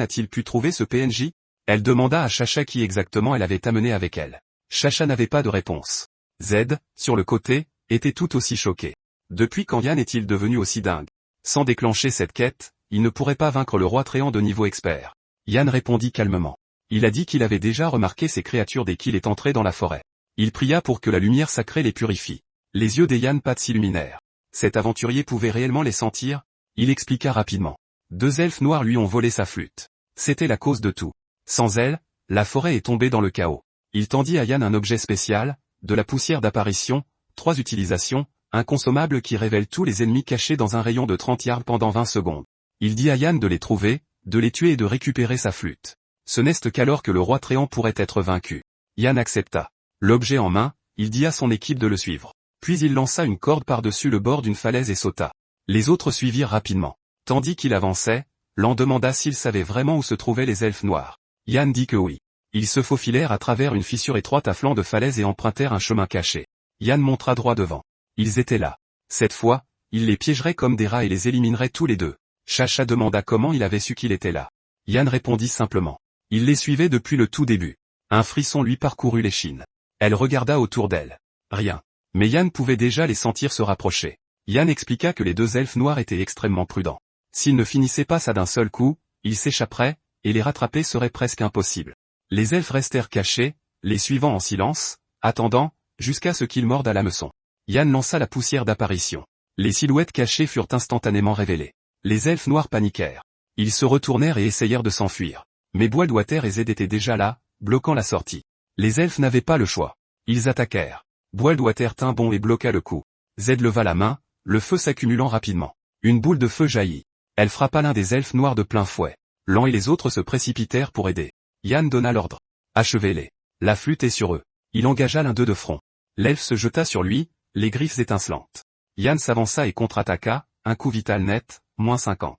a-t-il pu trouver ce PNJ? Elle demanda à Chacha qui exactement elle avait amené avec elle. Chacha n'avait pas de réponse. Z, sur le côté, était tout aussi choqué. Depuis quand Yann est-il devenu aussi dingue? Sans déclencher cette quête, il ne pourrait pas vaincre le roi Tréant de niveau expert. Yann répondit calmement. Il a dit qu'il avait déjà remarqué ces créatures dès qu'il est entré dans la forêt. Il pria pour que la lumière sacrée les purifie. Les yeux des Yann Pat s'illuminèrent. Cet aventurier pouvait réellement les sentir? Il expliqua rapidement. 2 elfes noirs lui ont volé sa flûte. C'était la cause de tout. Sans elle, la forêt est tombée dans le chaos. Il tendit à Yann un objet spécial, de la poussière d'apparition, 3 utilisations, un consommable qui révèle tous les ennemis cachés dans un rayon de 30 yards pendant 20 secondes. Il dit à Yann de les trouver, de les tuer et de récupérer sa flûte. Ce n'est qu'alors que le roi Tréant pourrait être vaincu. Yann accepta. L'objet en main, il dit à son équipe de le suivre. Puis il lança une corde par-dessus le bord d'une falaise et sauta. Les autres suivirent rapidement. Tandis qu'il avançait, l'en demanda s'il savait vraiment où se trouvaient les elfes noirs. Yann dit que oui. Ils se faufilèrent à travers une fissure étroite à flanc de falaise et empruntèrent un chemin caché. Yann montra droit devant. Ils étaient là. Cette fois, il les piégerait comme des rats et les éliminerait tous les deux. Chacha demanda comment il avait su qu'il était là. Yann répondit simplement. Il les suivait depuis le tout début. Un frisson lui parcourut l'échine. Elle regarda autour d'elle. Rien. Mais Yann pouvait déjà les sentir se rapprocher. Yann expliqua que les 2 elfes noirs étaient extrêmement prudents. S'ils ne finissaient pas ça d'un seul coup, ils s'échapperaient, et les rattraper serait presque impossible. Les elfes restèrent cachés, les suivant en silence, attendant, jusqu'à ce qu'ils mordent à l'hameçon. Yann lança la poussière d'apparition. Les silhouettes cachées furent instantanément révélées. Les elfes noirs paniquèrent. Ils se retournèrent et essayèrent de s'enfuir. Mais Boildwater et Zed étaient déjà là, bloquant la sortie. Les elfes n'avaient pas le choix. Ils attaquèrent. Boildwater tint bon et bloqua le coup. Zed leva la main, le feu s'accumulant rapidement. Une boule de feu jaillit. Elle frappa l'un des elfes noirs de plein fouet. L'un et les autres se précipitèrent pour aider. Yann donna l'ordre. Achevez-les. La flûte est sur eux. Il engagea l'un d'eux de front. L'elfe se jeta sur lui, les griffes étincelantes. Yann s'avança et contre-attaqua, un coup vital net, -50.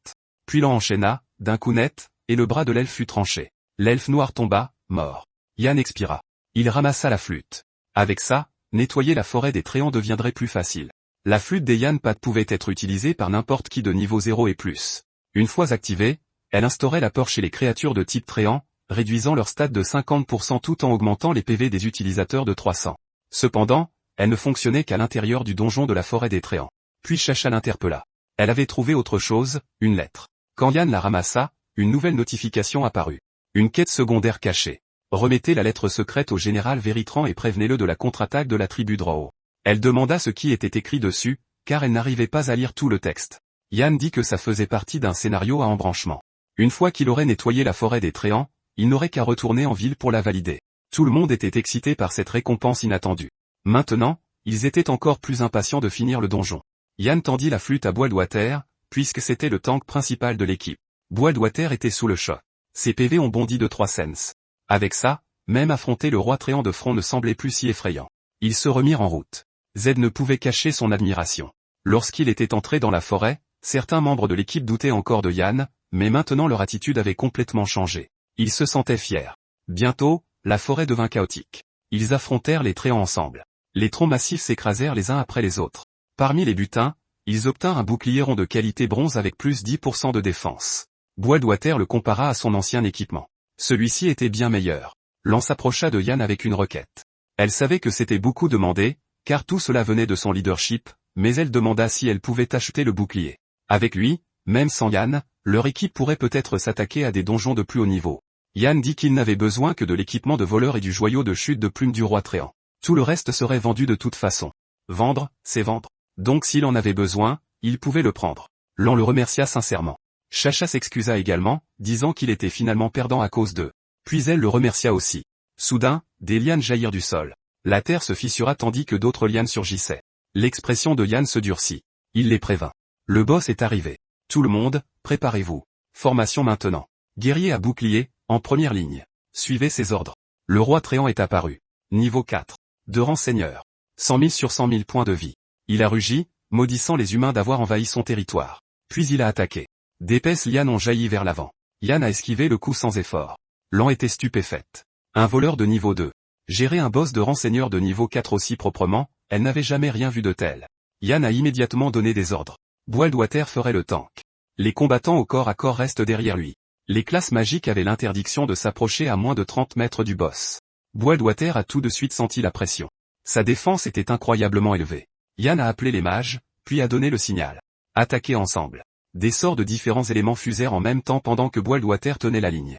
Puis l'en enchaîna, d'un coup net, et le bras de l'elfe fut tranché. L'elfe noir tomba, mort. Yann expira. Il ramassa la flûte. Avec ça, nettoyer la forêt des Tréants deviendrait plus facile. La flûte des Yann Pat pouvait être utilisée par n'importe qui de niveau 0 et plus. Une fois activée, elle instaurait la peur chez les créatures de type Tréant, réduisant leur stade de 50% tout en augmentant les PV des utilisateurs de 300. Cependant, elle ne fonctionnait qu'à l'intérieur du donjon de la forêt des Tréants. Puis Chacha l'interpella. Elle avait trouvé autre chose, une lettre. Quand Yann la ramassa, une nouvelle notification apparut. Une quête secondaire cachée. Remettez la lettre secrète au général Véritran et prévenez-le de la contre-attaque de la tribu Drow. Elle demanda ce qui était écrit dessus, car elle n'arrivait pas à lire tout le texte. Yann dit que ça faisait partie d'un scénario à embranchement. Une fois qu'il aurait nettoyé la forêt des Tréants, il n'aurait qu'à retourner en ville pour la valider. Tout le monde était excité par cette récompense inattendue. Maintenant, ils étaient encore plus impatients de finir le donjon. Yann tendit la flûte à Boildwater, puisque c'était le tank principal de l'équipe. Boildwater était sous le choc. Ses PV ont bondi de 3 cents. Avec ça, même affronter le roi Tréant de front ne semblait plus si effrayant. Ils se remirent en route. Zed ne pouvait cacher son admiration. Lorsqu'il était entré dans la forêt, certains membres de l'équipe doutaient encore de Yann, mais maintenant leur attitude avait complètement changé. Ils se sentaient fiers. Bientôt, la forêt devint chaotique. Ils affrontèrent les Tréants ensemble. Les troncs massifs s'écrasèrent les uns après les autres. Parmi les butins, ils obtinrent un bouclier rond de qualité bronze avec plus 10% de défense. Boildwater le compara à son ancien équipement. Celui-ci était bien meilleur. Lan s'approcha de Yann avec une requête. Elle savait que c'était beaucoup demandé, car tout cela venait de son leadership, mais elle demanda si elle pouvait acheter le bouclier. Avec lui, même sans Yann, leur équipe pourrait peut-être s'attaquer à des donjons de plus haut niveau. Yann dit qu'il n'avait besoin que de l'équipement de voleur et du joyau de chute de plume du roi Tréant. Tout le reste serait vendu de toute façon. Vendre, c'est vendre. Donc s'il en avait besoin, il pouvait le prendre. Lan le remercia sincèrement. Chacha s'excusa également, disant qu'il était finalement perdant à cause d'eux. Puis elle le remercia aussi. Soudain, des lianes jaillirent du sol. La terre se fissura tandis que d'autres lianes surgissaient. L'expression de Yann se durcit. Il les prévint. Le boss est arrivé. Tout le monde, préparez-vous. Formation maintenant. Guerrier à bouclier, en première ligne. Suivez ses ordres. Le roi Tréant est apparu. Niveau 4. De rang seigneur. 100 000 sur 100 000 points de vie. Il a rugi, maudissant les humains d'avoir envahi son territoire. Puis il a attaqué. D'épaisses lianes ont jailli vers l'avant. Yann a esquivé le coup sans effort. Lan était stupéfaite. Un voleur de niveau 2. Gérer un boss de rang seigneur de niveau 4 aussi proprement, elle n'avait jamais rien vu de tel. Yann a immédiatement donné des ordres. Boildwater ferait le tank. Les combattants au corps à corps restent derrière lui. Les classes magiques avaient l'interdiction de s'approcher à moins de 30 mètres du boss. Boildwater a tout de suite senti la pression. Sa défense était incroyablement élevée. Yann a appelé les mages, puis a donné le signal. Attaquer ensemble. Des sorts de différents éléments fusèrent en même temps pendant que Boildwater tenait la ligne.